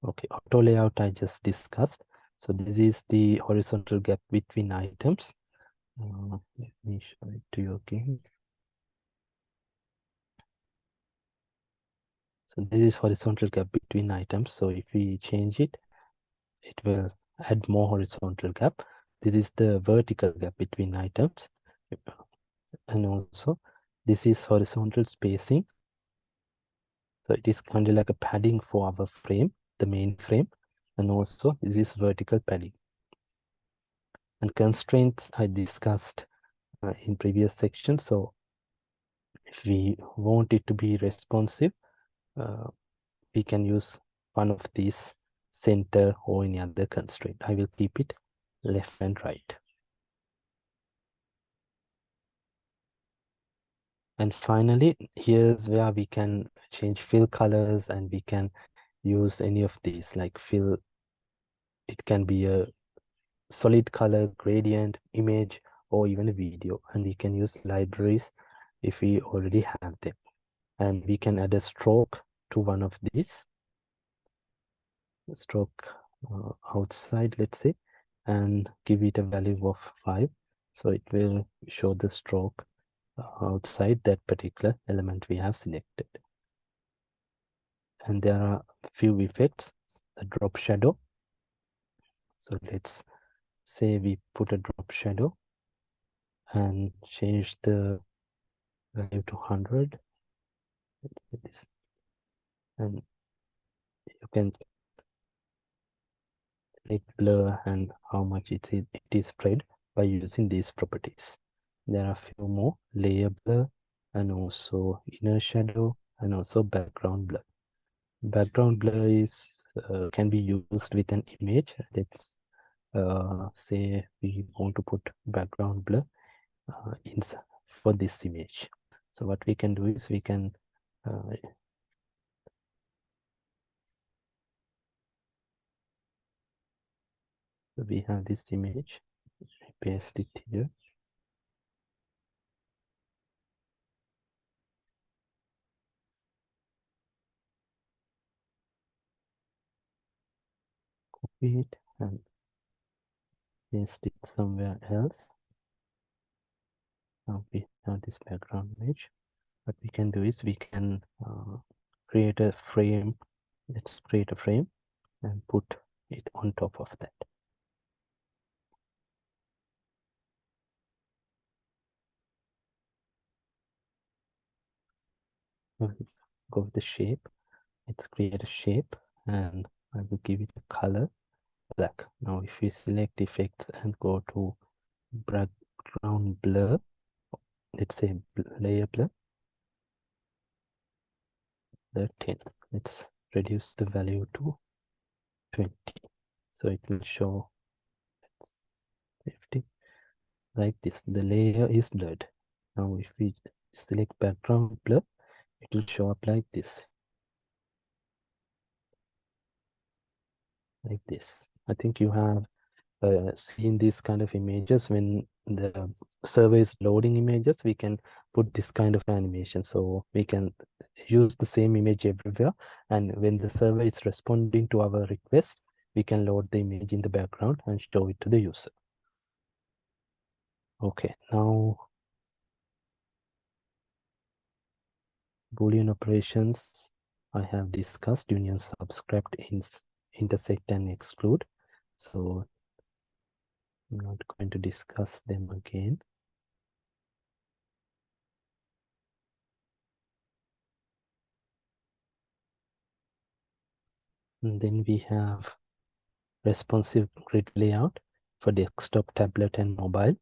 okay, auto layout I just discussed. So this is the horizontal gap between items. Let me show it to you again. So this is horizontal gap between items. So if we change it, it will add more horizontal gap. This is the vertical gap between items. And also this is horizontal spacing. So it is kind of like a padding for our frame, the main frame. And also this is vertical padding. And constraints I discussed in previous section. So if we want it to be responsive, we can use one of these, center or any other constraint. I will keep it left and right. And finally, here's where we can change fill colors, and we can use any of these, like fill. It can be a solid color, gradient, image, or even a video. And we can use libraries if we already have them. And we can add a stroke to one of these. Stroke outside, let's say, and give it a value of 5. So it will show the stroke outside that particular element we have selected. And there are a few effects, the drop shadow. So let's say we put a drop shadow and change the value to 100. And you can select blur and how much it is spread by using these properties. There are a few more, layer blur, and also inner shadow, and also background blur. Background blur is can be used with an image. Let's say we want to put background blur in for this image. So what we can do is we can we have this image, paste it here. Copy it and paste it somewhere else. Now we have this background image. What we can do is we can create a frame. Let's create a frame and put it on top of that. go with the shape. Let's create a shape and I will give it a color black. Now if we select effects and go to background blur, let's say layer blur 10. Let's reduce the value to 20. So it will show 50 like this. The layer is blurred. Now if we select background blur, it will show up like this. Like this. I think you have seen these kind of images when the server is loading images. We can put this kind of animation, so we can use the same image everywhere, and when the server is responding to our request, we can load the image in the background and show it to the user. Okay, now boolean operations I have discussed: union, subtract, intersect and exclude. So I'm not going to discuss them again. And then we have responsive grid layout for desktop, tablet, and mobile,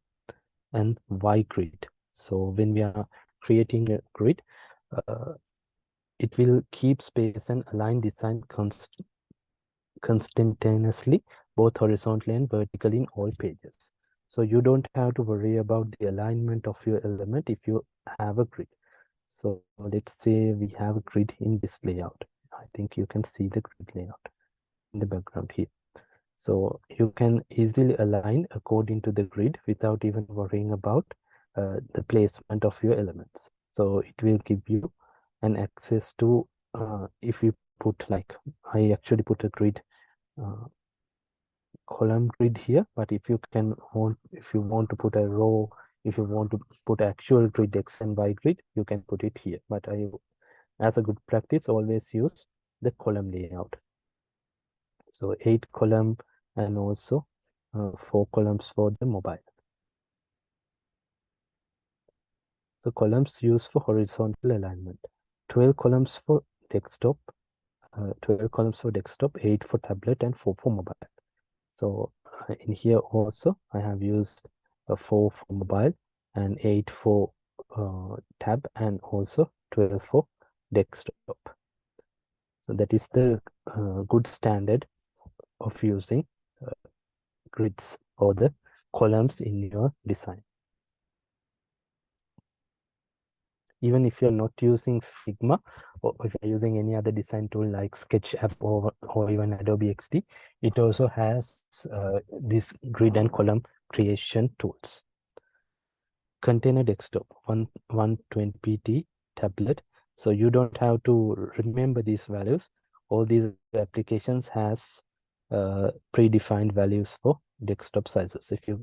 and Y grid. So when we are creating a grid, it will keep space and align design constantinously, both horizontally and vertically in all pages. So you don't have to worry about the alignment of your element if you have a grid. So let's say we have a grid in this layout. I think you can see the grid layout in the background here. So you can easily align according to the grid without even worrying about the placement of your elements. So it will give you an access to, if you put like, I actually put a grid, column grid here, but if you want to put a row, if you want to put actual grid X and Y grid, you can put it here. But as a good practice, always use the column layout. So 8 column and also 4 columns for the mobile. So columns used for horizontal alignment. 12 columns for desktop, 12 columns for desktop, 8 for tablet, and 4 for mobile. So in here also, I have used 4 for mobile and 8 for tab, and also 12 for desktop. So that is the good standard of using grids or the columns in your design. Even if you're not using Figma, or if you're using any other design tool like SketchUp or even Adobe XD, it also has this grid and column creation tools. Container desktop, 120p tablet. So you don't have to remember these values. All these applications has predefined values for desktop sizes. If you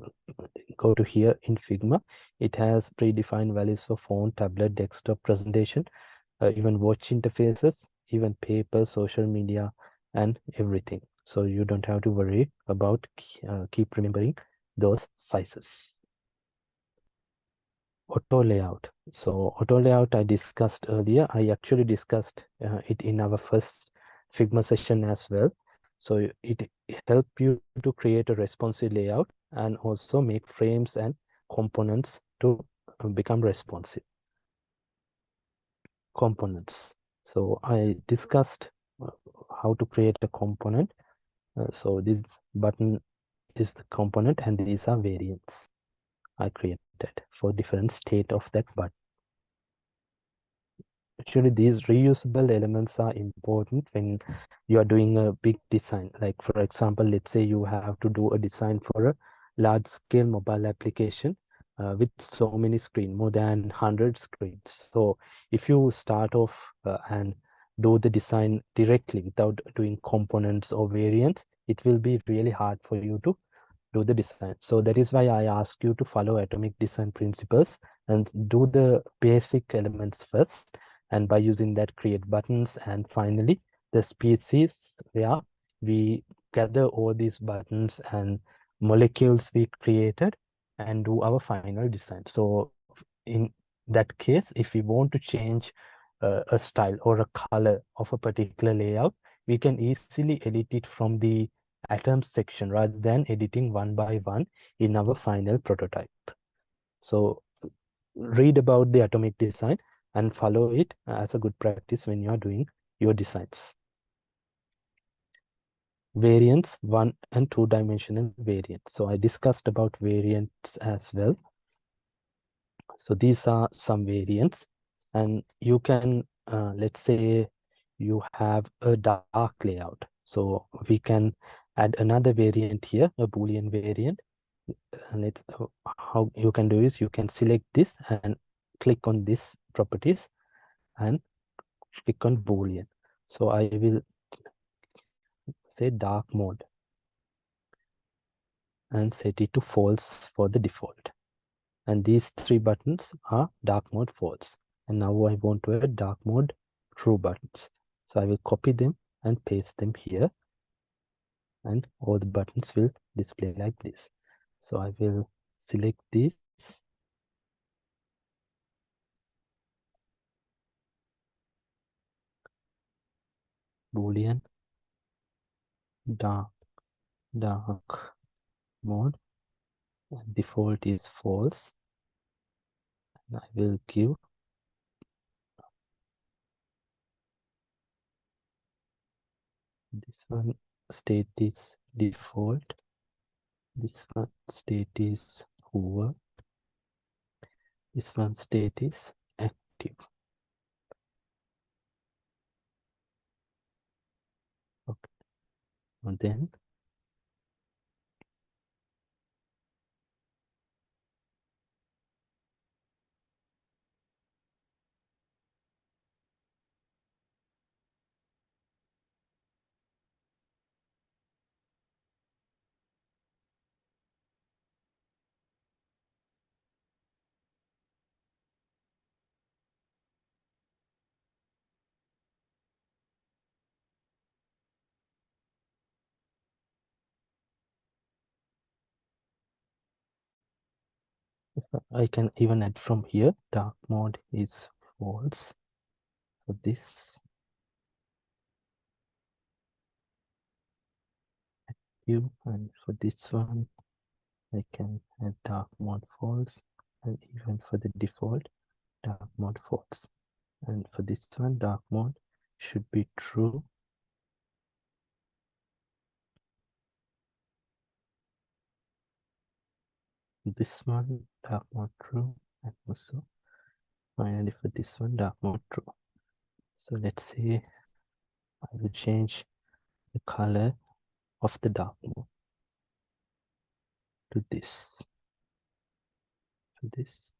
go to here in Figma, it has predefined values for phone, tablet, desktop, presentation, even watch interfaces, even paper, social media, and everything. So you don't have to worry about keep remembering those sizes. AutoLayout. So AutoLayout I discussed earlier. I actually discussed it in our first Figma session as well. So it helps you to create a responsive layout and also make frames and components to become responsive. Components. So I discussed how to create a component. So this button is the component and these are variants I created for different state of that button. Actually, these reusable elements are important when you are doing a big design. Like for example, let's say you have to do a design for a large scale mobile application with so many screens, more than 100 screens. So if you start off and do the design directly without doing components or variants, it will be really hard for you to do the design. So that is why I ask you to follow atomic design principles and do the basic elements first, and by using that create buttons, and finally the species where we gather all these buttons and molecules we created and do our final design. So in that case, if we want to change a style or a color of a particular layout, we can easily edit it from the atoms section rather than editing one by one in our final prototype. So read about the atomic design and follow it as a good practice when you are doing your designs. Variants, 1 and 2 dimensional variants. So I discussed about variants as well. So these are some variants, and you can, let's say you have a dark layout. So we can add another variant here, a boolean variant. Let's how you can do is you can select this and click on this properties and click on boolean. So I will say dark mode and set it to false for the default. And these three buttons are dark mode false. And now I want to add dark mode true buttons. So I will copy them and paste them here, and all the buttons will display like this. So I will select this, boolean dark mode, and default is false, and I will give this one state is default, this one state is hover, this one state is active. Okay, and then I can even add from here, dark mode is false for this, active, and for this one I can add dark mode false, and even for the default dark mode false, and for this one dark mode should be true. This one dark mode true, and also finally for this one dark mode true. So let's say I will change the color of the dark mode to this, to this.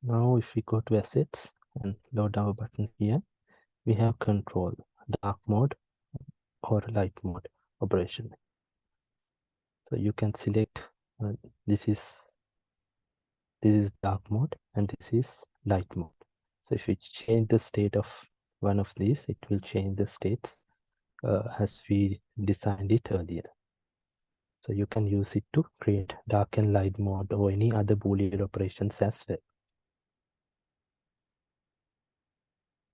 Now if we go to assets and load our button here, we have control, dark mode or light mode operation. So you can select this is dark mode and this is light mode. So if we change the state of one of these, it will change the states as we designed it earlier. So you can use it to create dark and light mode or any other Boolean operations as well.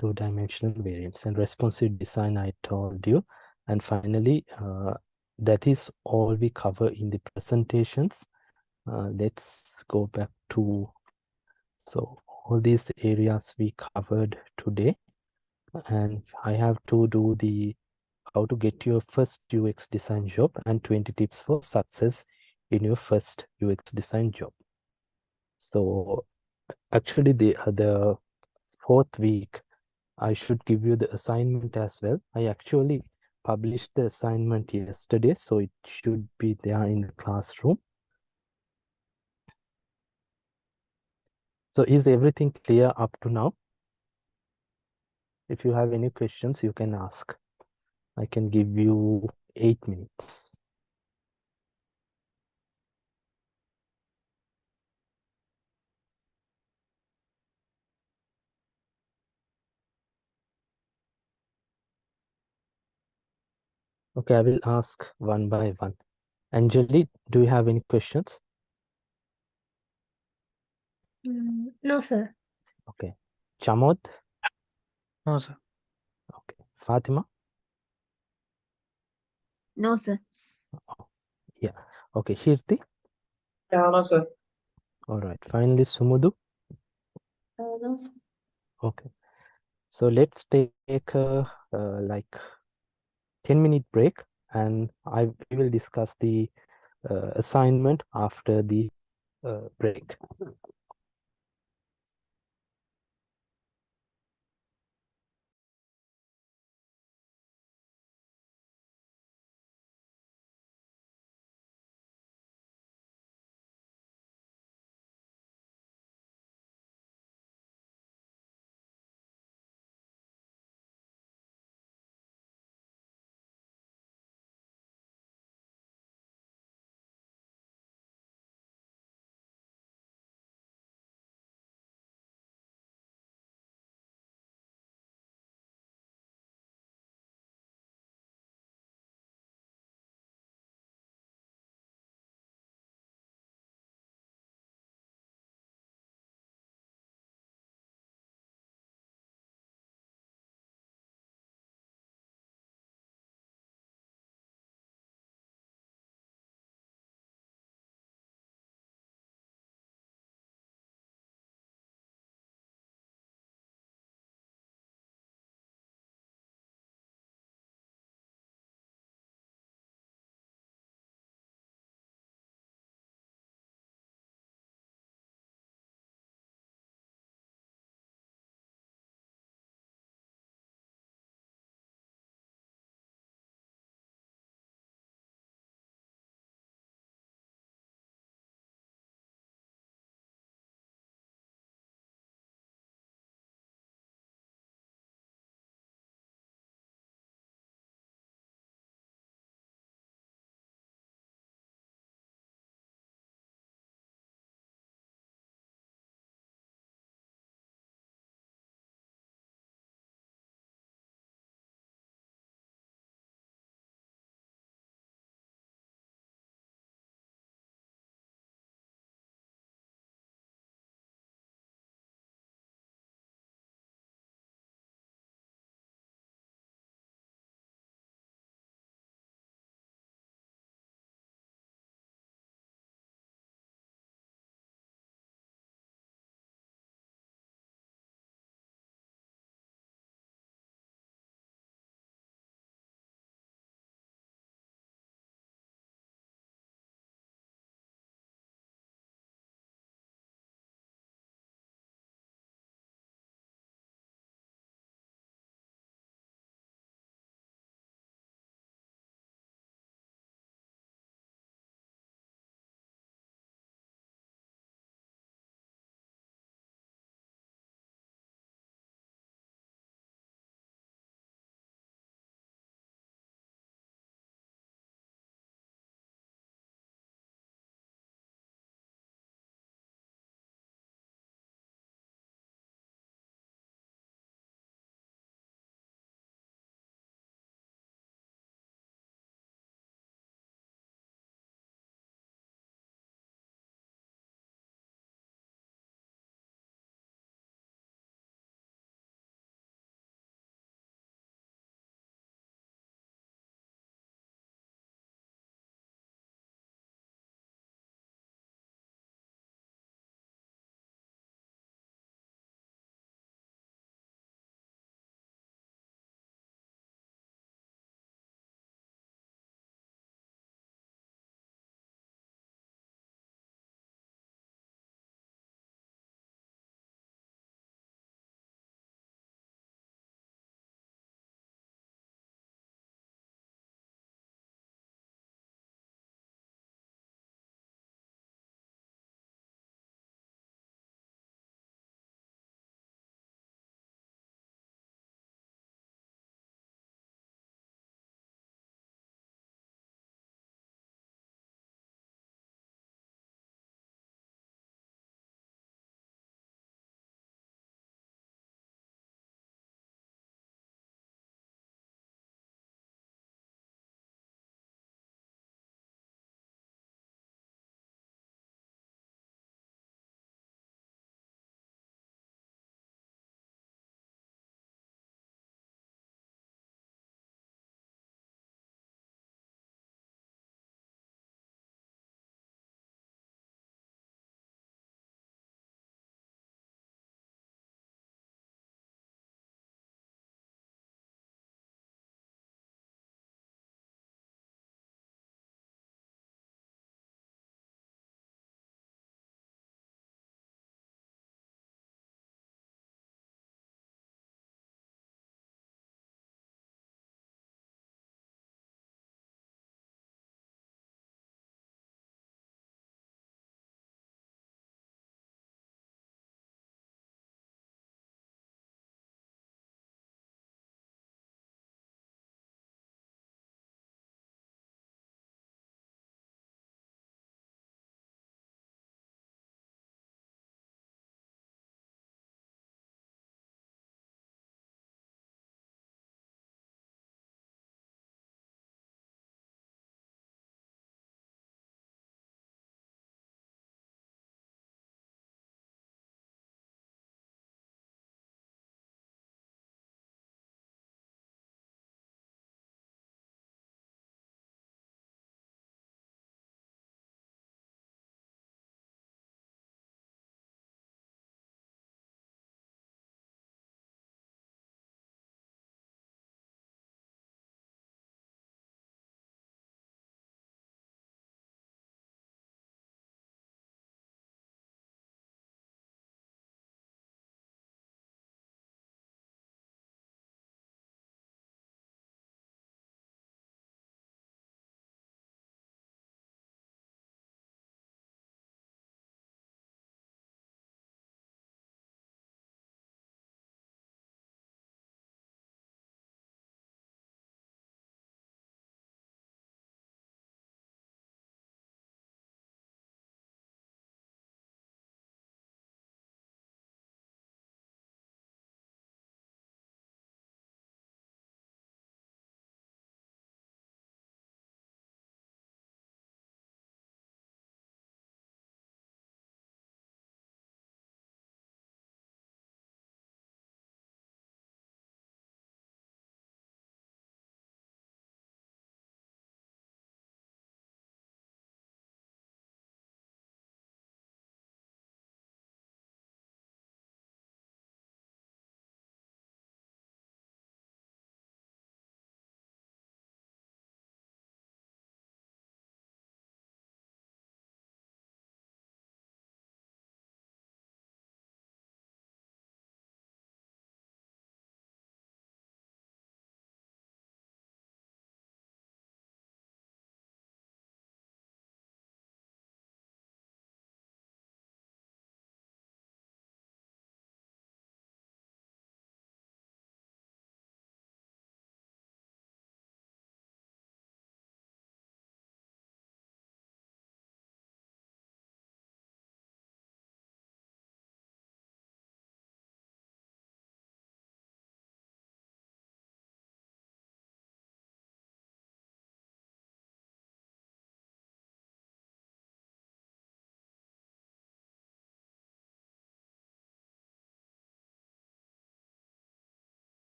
Two-dimensional variants and responsive design I told you. And finally, that is all we cover in the presentations. Let's go back to, so all these areas we covered today, and I have to do the how to get your first UX design job and 20 tips for success in your first UX design job. So actually the fourth week, I should give you the assignment as well. I actually published the assignment yesterday, so it should be there in the classroom. So is everything clear up to now? If you have any questions, you can ask. I can give you 8 minutes. Okay, I will ask one by one. Anjali, do you have any questions? No, sir. Okay. Chamod? No, sir. Okay. Fatima? No, sir. Oh, yeah. Okay. Hirti? Yeah, no, sir. All right. Finally, Sumudu? No, sir. Okay. So let's take a like 10-minute break, and we will discuss the assignment after the break.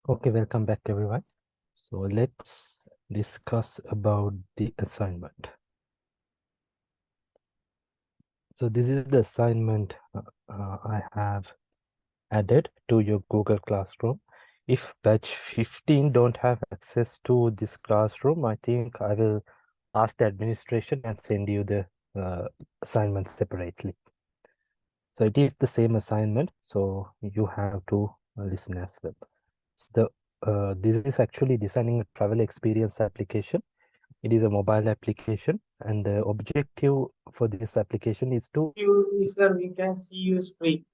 Okay, welcome back everyone. So let's discuss about the assignment. So this is the assignment I have added to your Google Classroom. If batch 15 don't have access to this classroom, I think I will ask the administration and send you the assignment separately. So it is the same assignment, so you have to listen as well. So this is actually designing a travel experience application. It is a mobile application, and the objective for this application is to... Sir, we can see your screen.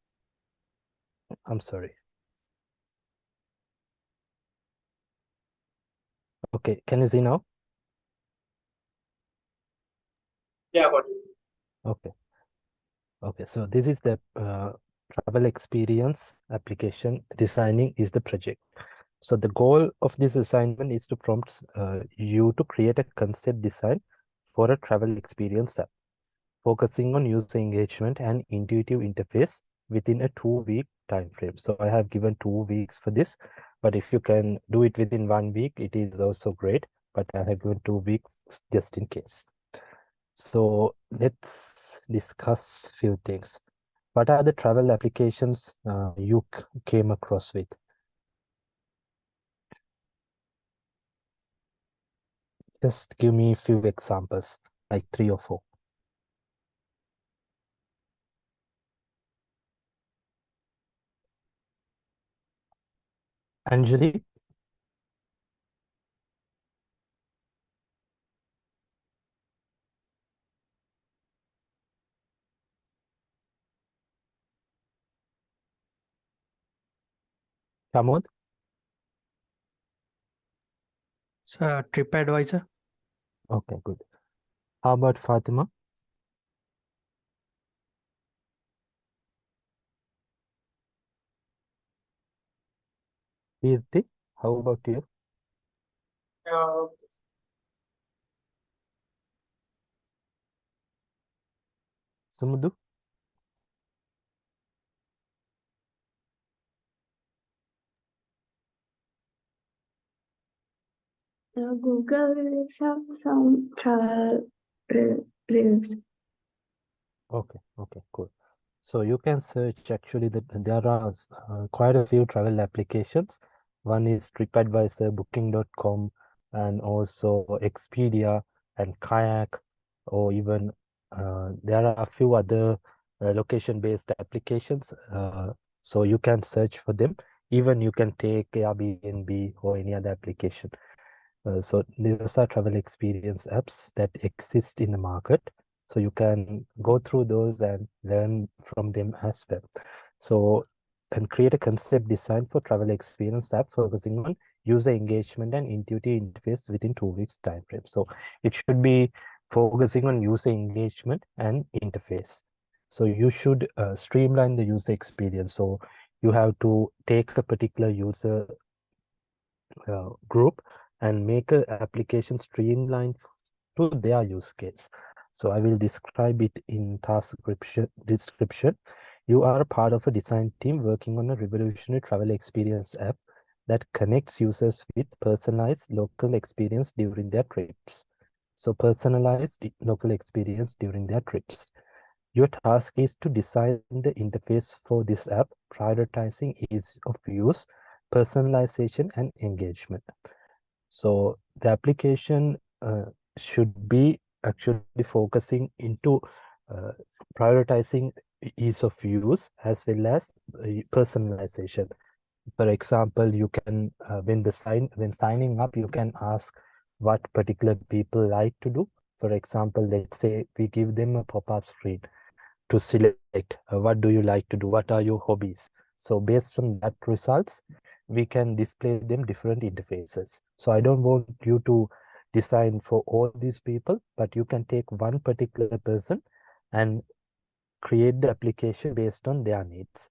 I'm sorry. Okay, can you see now? Yeah, got it. Okay. Okay, so this is the travel experience application designing is the project. So the goal of this assignment is to prompt you to create a concept design for a travel experience app, focusing on user engagement and intuitive interface within a 2-week time frame. So I have given 2 weeks for this, but if you can do it within 1 week, it is also great, but I have given 2 weeks just in case. So let's discuss few things. What are the travel applications you came across with? Just give me a few examples, like 3 or 4. Anjali, Pramod, So, TripAdvisor. okay, good. How about Fatima? Kirti, how about you? Uh, Sumudu? Google will have some travel reviews. Okay, cool. So you can search actually that there are quite a few travel applications. One is TripAdvisor, Booking.com, and also Expedia and Kayak, or even there are a few other location-based applications. So you can search for them. Even you can take Airbnb or any other application. So those are travel experience apps that exist in the market. So you can go through those and learn from them as well. So, and create a concept design for travel experience app focusing on user engagement and intuitive interface within 2 weeks time frame. So it should be focusing on user engagement and interface. So you should streamline the user experience. So you have to take a particular user group and make an application streamlined to their use case. So I will describe it in task description. You are a part of a design team working on a revolutionary travel experience app that connects users with personalized local experience during their trips. So personalized local experience during their trips. Your task is to design the interface for this app, prioritizing ease of use, personalization, and engagement. So the application should be actually focusing into uh, prioritizing ease of use as well as personalization. For example, you can when signing up, you can ask what particular people like to do. For example, let's say we give them a pop-up screen to select what do you like to do, what are your hobbies. So based on that results, we can display them different interfaces. So I don't want you to design for all these people, but you can take one particular person and create the application based on their needs.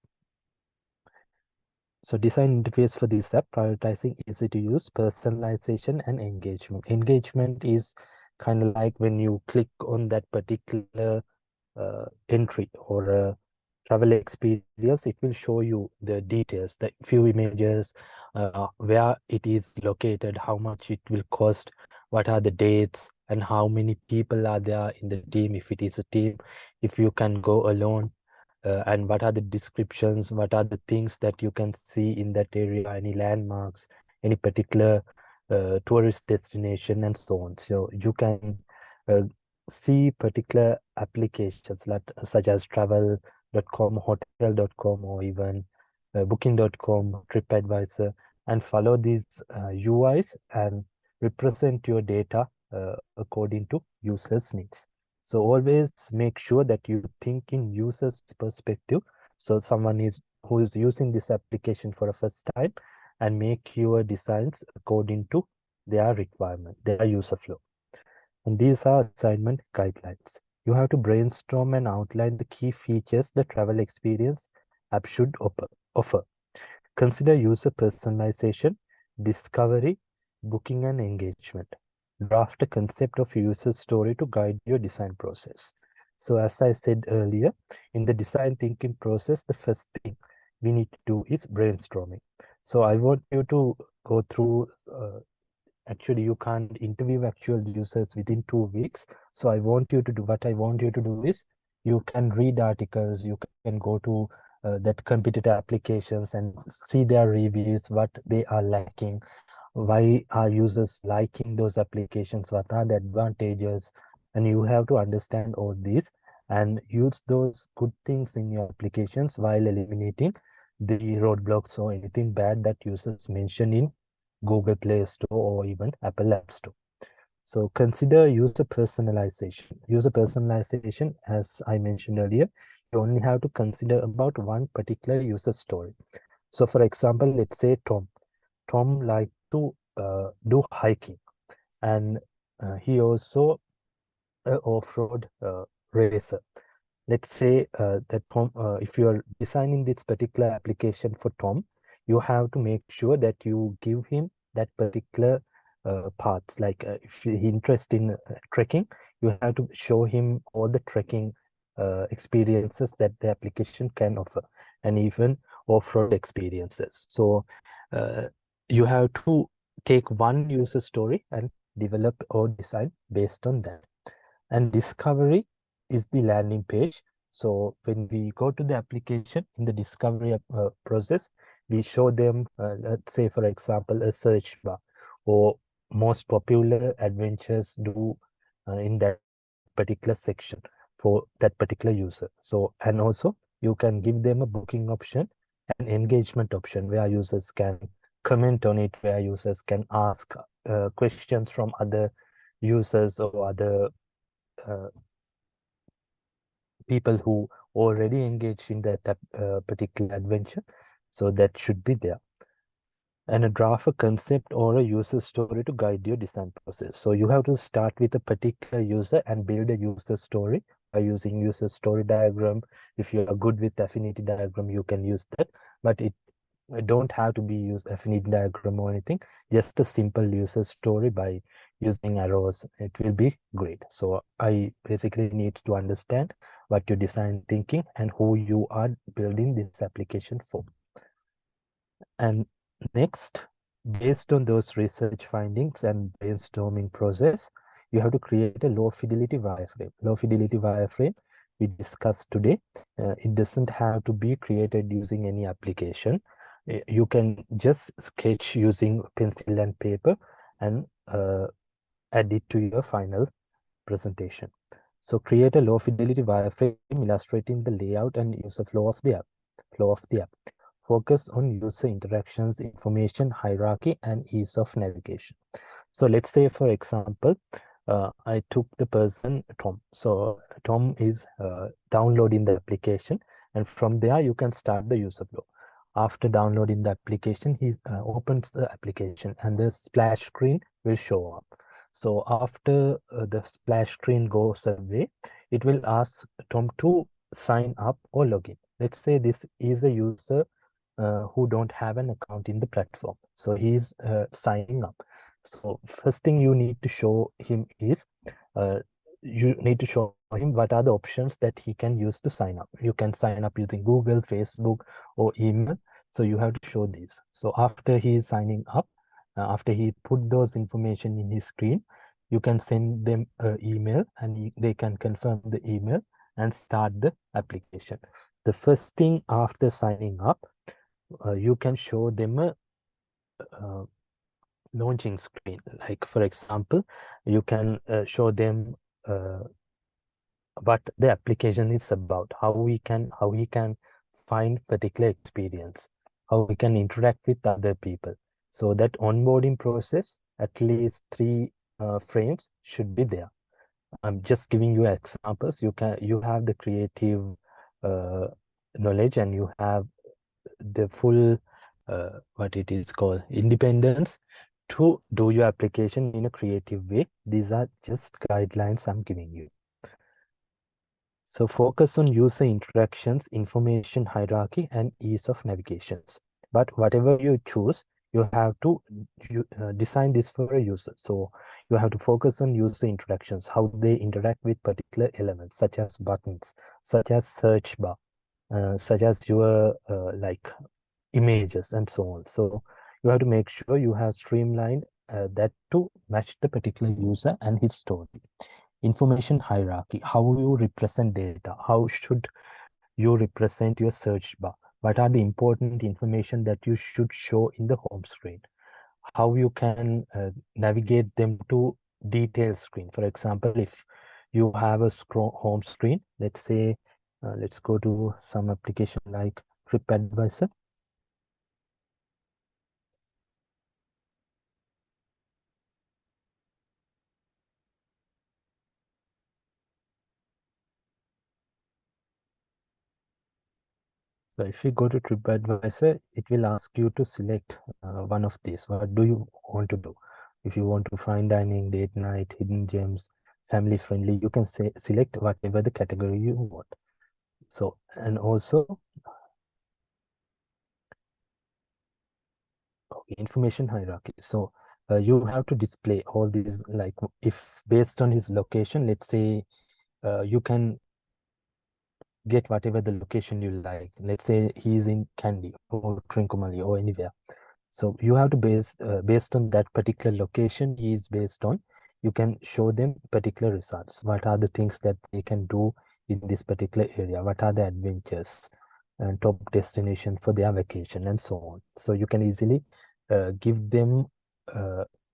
So design interface for this app, prioritizing easy to use, personalization, and engagement. Engagement is kind of like when you click on that particular entry or travel experience, it will show you the details, the few images, where it is located, how much it will cost, what are the dates, and how many people are there in the team, if it is a team, if you can go alone, and what are the descriptions, what are the things that you can see in that area, any landmarks, any particular tourist destination, and so on. So you can see particular applications such as travel.com, hotel.com, or even booking.com, TripAdvisor, and follow these UIs and represent your data according to users' needs. So always make sure that you think in users' perspective. So someone who is using this application for the first time, and make your designs according to their requirement, their user flow. And these are assignment guidelines. You have to brainstorm and outline the key features the travel experience app should offer. Consider user personalization, discovery, booking, and engagement. Draft a concept of user story to guide your design process. So as I said earlier, in the design thinking process, the first thing we need to do is brainstorming. So I want you to go through, actually you can't interview actual users within 2 weeks. So what I want you to do is, you can read articles, you can go to that competitor applications and see their reviews, what they are lacking, why are users liking those applications, what are the advantages, and you have to understand all these and use those good things in your applications while eliminating the roadblocks or anything bad that users mention in Google Play Store or even Apple App Store. So consider user personalization. User personalization, as I mentioned earlier, you only have to consider about one particular user story. So for example, let's say Tom likes to do hiking, and he also off-road racer. Let's say that Tom, if you are designing this particular application for Tom, you have to make sure that you give him that particular parts. Like if he's interested in trekking, you have to show him all the trekking experiences that the application can offer, and even off-road experiences. So you have to take one user story and develop or design based on that. And discovery is the landing page. So when we go to the application, in the discovery process, we show them, let's say, for example, a search bar or most popular adventures do in that particular section for that particular user. So, and also you can give them a booking option and engagement option where users can comment on it, where users can ask questions from other users or other people who already engaged in that particular adventure. So that should be there. And a draft a concept or a user story to guide your design process. So you have to start with a particular user and build a user story by using user story diagram. If you are good with affinity diagram, you can use that, but it don't have to be used affinity diagram or anything. Just a simple user story by using arrows, it will be great. So I basically need to understand what your design thinking and who you are building this application for. And next, based on those research findings and brainstorming process, you have to create a low fidelity wireframe. Low fidelity wireframe we discussed today. It doesn't have to be created using any application. You can just sketch using pencil and paper and add it to your final presentation. So create a low fidelity wireframe illustrating the layout and user flow of the app. Focus on user interactions, information hierarchy, and ease of navigation. So let's say, for example, I took the person Tom. So Tom is downloading the application, and from there you can start the user flow. After downloading the application, he opens the application and the splash screen will show up. So after the splash screen goes away, it will ask Tom to sign up or login. Let's say this is a user who don't have an account in the platform. So he's signing up. So first thing you need to show him is you need to show him what are the options that he can use to sign up. You can sign up using Google, Facebook, or email. So you have to show these. So after he is signing up, after he put those information in his screen, you can send them an email and they can confirm the email and start the application. The first thing after signing up, you can show them a launching screen. Like for example, you can show them what the application is about, how he can find particular experience, how we can interact with other people. So that onboarding process, at least 3 frames should be there. I'm just giving you examples. You have the creative knowledge, and you have the full what it is called independence to do your application in a creative way. These are just guidelines I'm giving you. So focus on user interactions, information hierarchy, and ease of navigations. But whatever you choose, you have to design this for a user. So you have to focus on user interactions, how they interact with particular elements, such as buttons, such as search bar, such as your like images and so on. So you have to make sure you have streamlined that to match the particular user and his story. Information hierarchy, how you represent data, how should you represent your search bar, what are the important information that you should show in the home screen, how you can navigate them to detail screen. For example, if you have a home screen, let's say, let's go to some application like TripAdvisor. So if you go to TripAdvisor, it will ask you to select one of these. What do you want to do? If you want to fine dining, date night, hidden gems, family friendly, you can say select whatever the category you want. So, and also information hierarchy. So you have to display all these, like if based on his location, let's say you can get whatever the location you like. Let's say he's in Kandy or Trincomalee or anywhere. So you have to based on that particular location he is based on, you can show them particular results. What are the things that they can do in this particular area? What are the adventures and top destination for their vacation and so on. So you can easily give them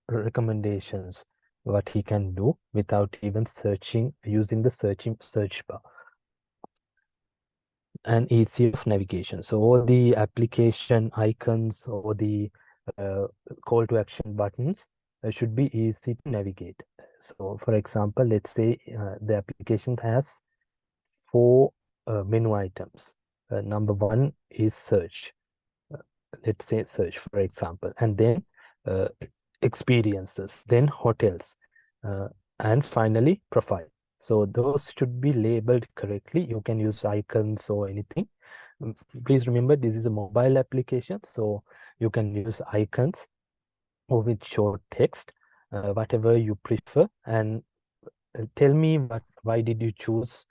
recommendations what he can do without even searching using the search bar. And easy of navigation. So all the application icons or the call to action buttons should be easy to navigate. So for example, let's say the application has 4 menu items. Number 1 is search. Let's say search, for example, and then experiences, then hotels, and finally profile. So those should be labeled correctly. You can use icons or anything. Please remember, this is a mobile application, so you can use icons or with short text, whatever you prefer. And tell me why did you choose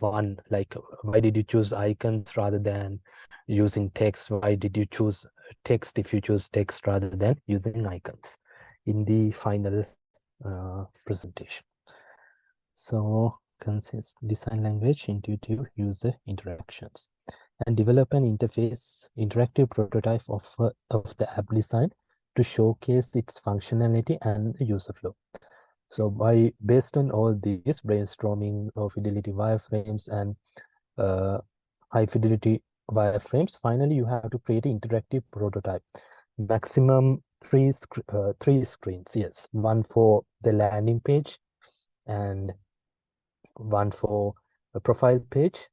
one, like why did you choose icons rather than using text? Why did you choose text if you choose text rather than using icons in the final presentation? So consist design language, intuitive user interactions, and develop an interactive prototype of the app design to showcase its functionality and the user flow. So based on all these brainstorming of fidelity wireframes and high fidelity wireframes, finally you have to create an interactive prototype. Maximum three screens, yes, one for the landing page and one for a profile page.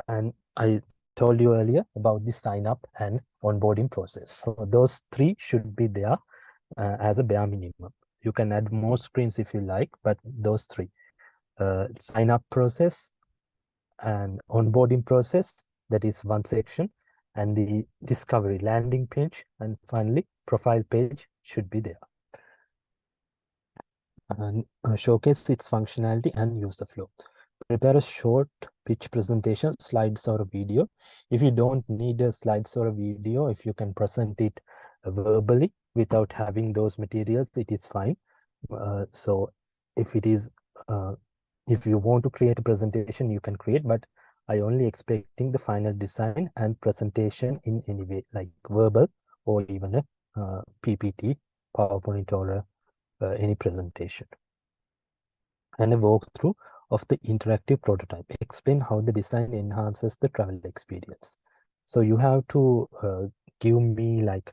And I told you earlier about the sign up and onboarding process. So those 3 should be there as a bare minimum. You can add more screens if you like, but those 3, sign up process and onboarding process, that is one section, and the discovery landing page, and finally profile page should be there. and showcase its functionality and user flow. Prepare a short pitch presentation, slides or a video. If you don't need a slides or a video, if you can present it verbally without having those materials, it is fine. So if it is, if you want to create a presentation, you can create, but I only expecting the final design and presentation in any way, like verbal or even a PPT, PowerPoint, or any presentation. And a walkthrough of the interactive prototype. Explain how the design enhances the travel experience. So you have to give me like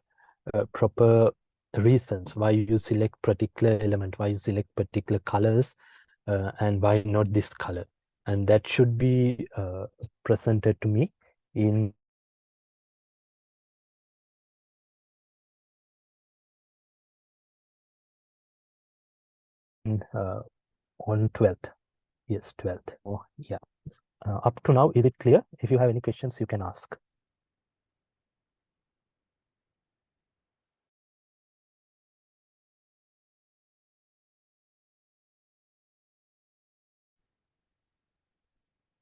proper reasons why you select particular element, why you select particular colors, and why not this color. And that should be presented to me in on 12th. Yes, 12th. Oh, yeah. Up to now, is it clear? If you have any questions, you can ask.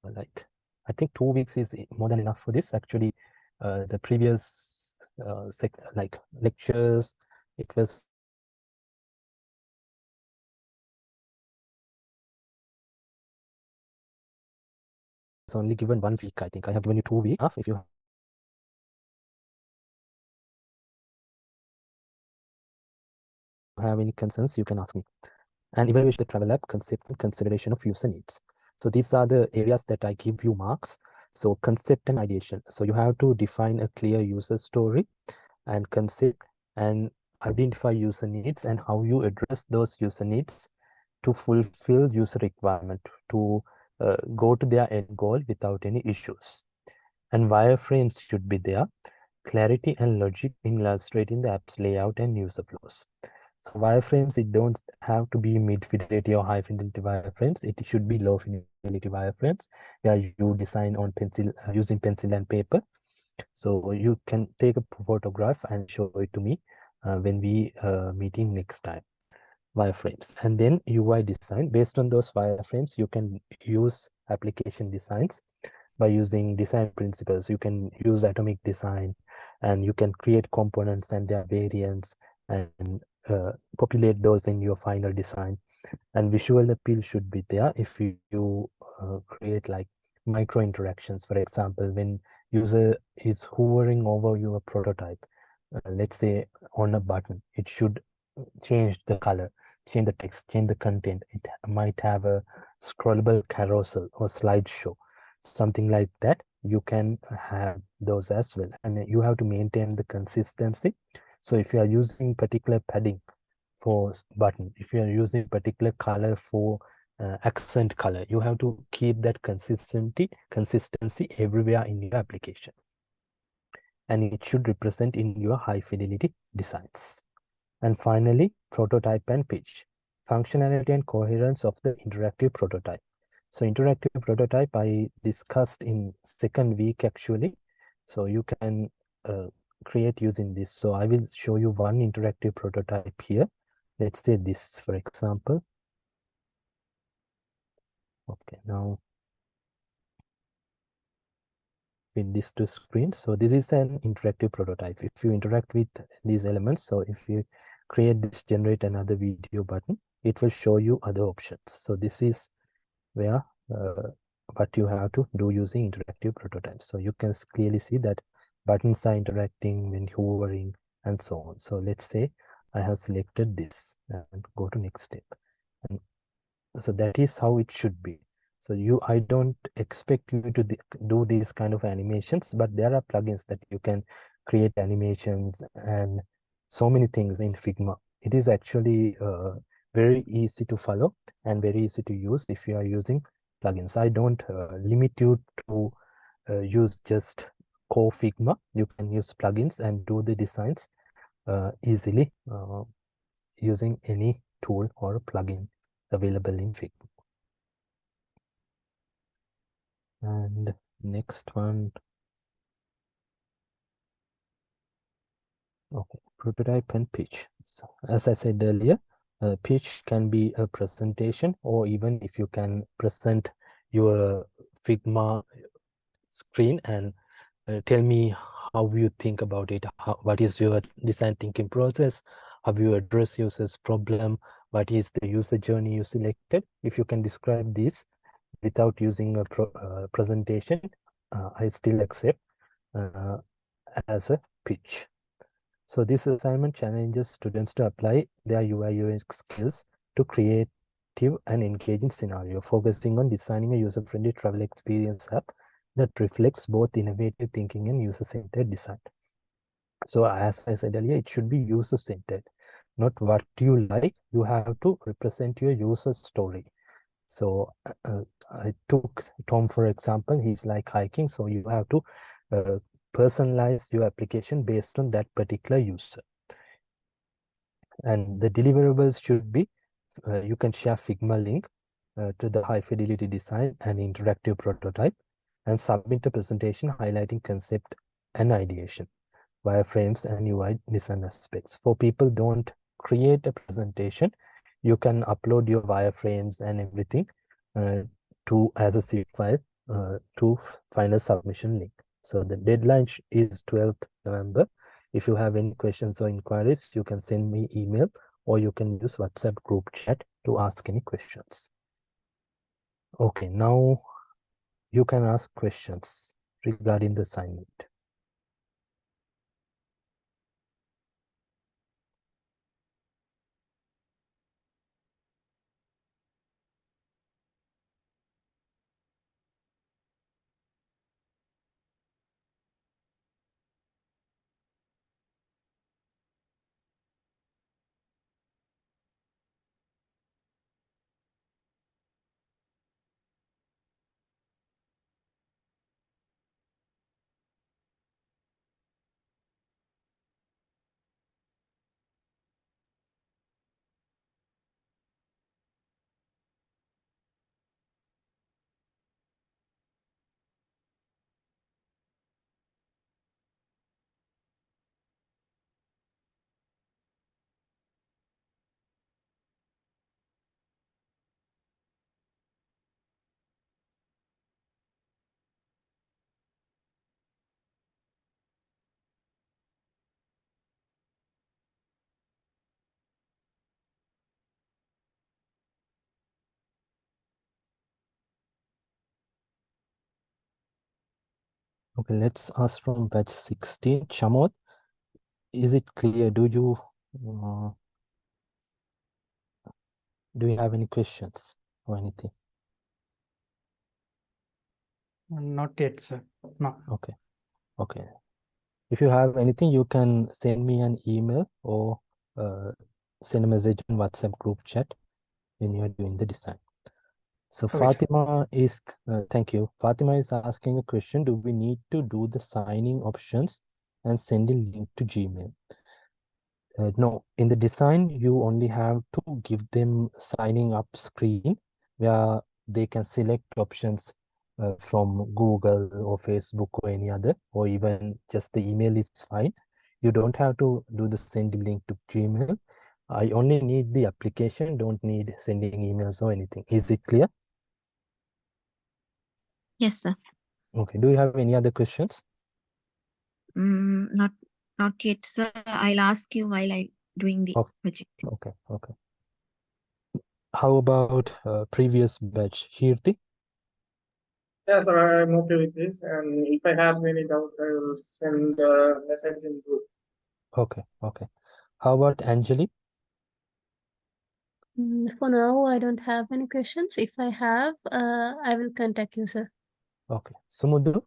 Like, I think 2 weeks is more than enough for this. Actually, the previous like lectures, it was only given 1 week. I think I have given you 2 weeks. If you have any concerns, you can ask me. And evaluation the travel app concept and consideration of user needs. So these are the areas that I give you marks. So concept and ideation. So you have to define a clear user story and concept and identify user needs and how you address those user needs to fulfill user requirement to go to their end goal without any issues. And wireframes should be there. Clarity and logic in illustrating the app's layout and user flows. So wireframes, it don't have to be mid-fidelity or high-fidelity wireframes. It should be low-fidelity wireframes where you design on pencil using pencil and paper. So you can take a photograph and show it to me when we meeting next time. Wireframes, and then UI design. Based on those wireframes, you can use application designs by using design principles. You can use atomic design, and you can create components and their variants and populate those in your final design. And visual appeal should be there if you create like micro interactions. For example, when user is hovering over your prototype, let's say on a button, it should change the color, change the text, change the content. It might have a scrollable carousel or slideshow, something like that. You can have those as well, and you have to maintain the consistency. So if you are using particular padding for button, if you are using particular color for accent color, you have to keep that consistency everywhere in your application, and it should represent in your high fidelity designs. And finally, prototype and pitch. Functionality and coherence of the interactive prototype. So interactive prototype I discussed in second week actually. So you can create using this. So I will show you one interactive prototype here. Let's say this, for example. Okay, now with this to screen. So this is an interactive prototype. If you interact with these elements, so if you create this generate another video button, it will show you other options. So this is where what you have to do using interactive prototypes. So you can clearly see that buttons are interacting when hovering and so on. So let's say I have selected this and go to next step. And so that is how it should be. So I don't expect you to do these kind of animations, but there are plugins that you can create animations and so many things in Figma. It is actually very easy to follow and very easy to use if you are using plugins. I don't limit you to use just core Figma. You can use plugins and do the designs easily using any tool or plugin available in Figma. And next one, okay, prototype and pitch. So as I said earlier, pitch can be a presentation, or even if you can present your Figma screen and tell me how you think about it. What is your design thinking process? How you address users' problem? What is the user journey you selected? If you can describe this without using a presentation, I still accept as a pitch. So this assignment challenges students to apply their UI UX skills to creative and engaging scenario, focusing on designing a user-friendly travel experience app that reflects both innovative thinking and user-centered design. So as I said earlier, it should be user-centered, not what you like. You have to represent your user story. So I took Tom, for example. He's like hiking, so you have to personalize your application based on that particular user. And the deliverables should be, you can share Figma link to the high fidelity design and interactive prototype, and submit a presentation highlighting concept and ideation, wireframes and UI design aspects. For people don't create a presentation, you can upload your wireframes and everything to as a zip file to final submission link. So the deadline is 12th November. If you have any questions or inquiries, you can send me email, or you can use WhatsApp group chat to ask any questions. Okay, now you can ask questions regarding the assignment. Okay, let's ask from batch 16. Shamod, is it clear? Do you have any questions or anything? Not yet, sir. No. Okay, okay. If you have anything, you can send me an email or send a message in WhatsApp group chat when you are doing the design. So Okay, sir. Fatima is, thank you. Fatima is asking a question. Do we need to do the signing options and send a link to Gmail? No, in the design, you only have to give them signing up screen where they can select options from Google or Facebook or any other, or even just the email is fine. You don't have to do the send link to Gmail. I only need the application, don't need sending emails or anything. Is it clear? Yes, sir. Okay, do you have any other questions? Not yet, sir. I'll ask you while I doing the Okay. project. Okay. How about previous batch, Hirti? Yes, sir, I'm okay with this. And if I have any doubt, I will send a message in group. Okay. How about Anjali? For now, I don't have any questions. If I have, I will contact you, sir. Okay. Sumudu?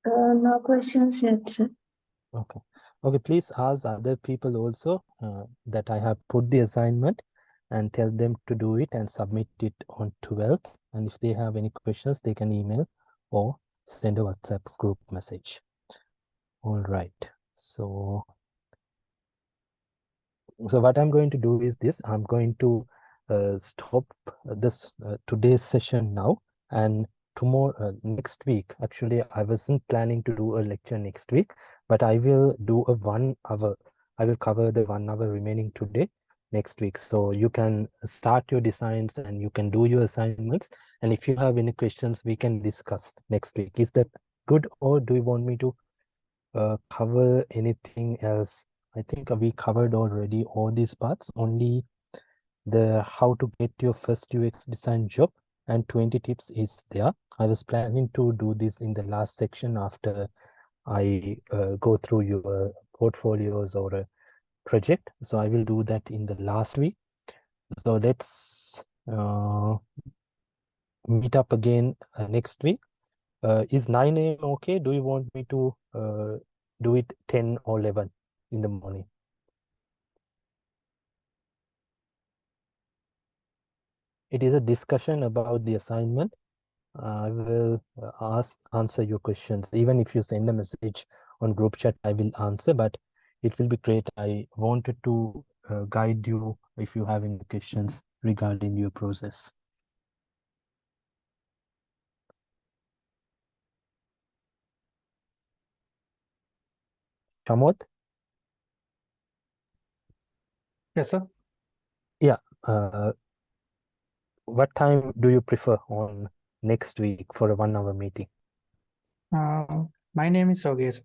No questions yet, sir. Okay, please ask other people also that I have put the assignment, and tell them to do it and submit it on 12th. And if they have any questions, they can email or send a WhatsApp group message. All right. So what I'm going to do is this. I'm going to stop this today's session now, and tomorrow, next week, actually, I wasn't planning to do a lecture next week, but I will do a 1 hour. I will cover the 1 hour remaining today. next week. So you can start your designs and you can do your assignments. And if you have any questions, we can discuss next week. Is that good, or do you want me to cover anything else? I think we covered already all these parts, only the how to get your first UX design job and 20 tips is there. I was planning to do this in the last section after I go through your portfolios or a project. So I will do that in the last week. So let's meet up again next week. Is 9 a.m. okay? Do you want me to do it 10 or 11 in the morning? It is a discussion about the assignment. I will answer your questions. Even if you send a message on group chat, I will answer, but it will be great. I wanted to guide you if you have any questions regarding your process. Shamod? Yes, sir. Yeah. What time do you prefer on next week for a 1 hour meeting? My name is Yogesh.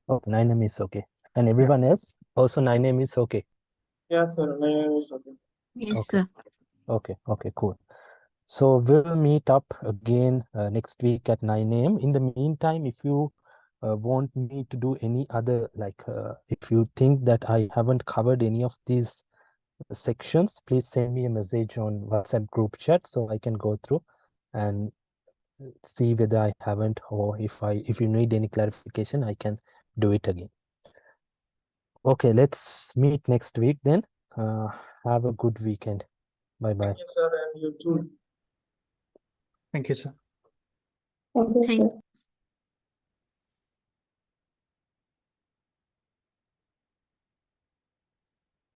Oh, 9 a.m. is okay. And everyone else? Also 9 a.m. is okay. Yeah, sir. My name is okay. Yes, Okay. sir. Okay, cool. So we'll meet up again next week at 9 a.m. In the meantime, if you want me to do any other, like if you think that I haven't covered any of these sections, please send me a message on WhatsApp group chat so I can go through and see whether I haven't, or if you need any clarification, I can do it again. Okay, let's meet next week then. Have a good weekend. Bye-bye. Thank you, sir, and you too. Thank you, sir. Thank you, Thank sir.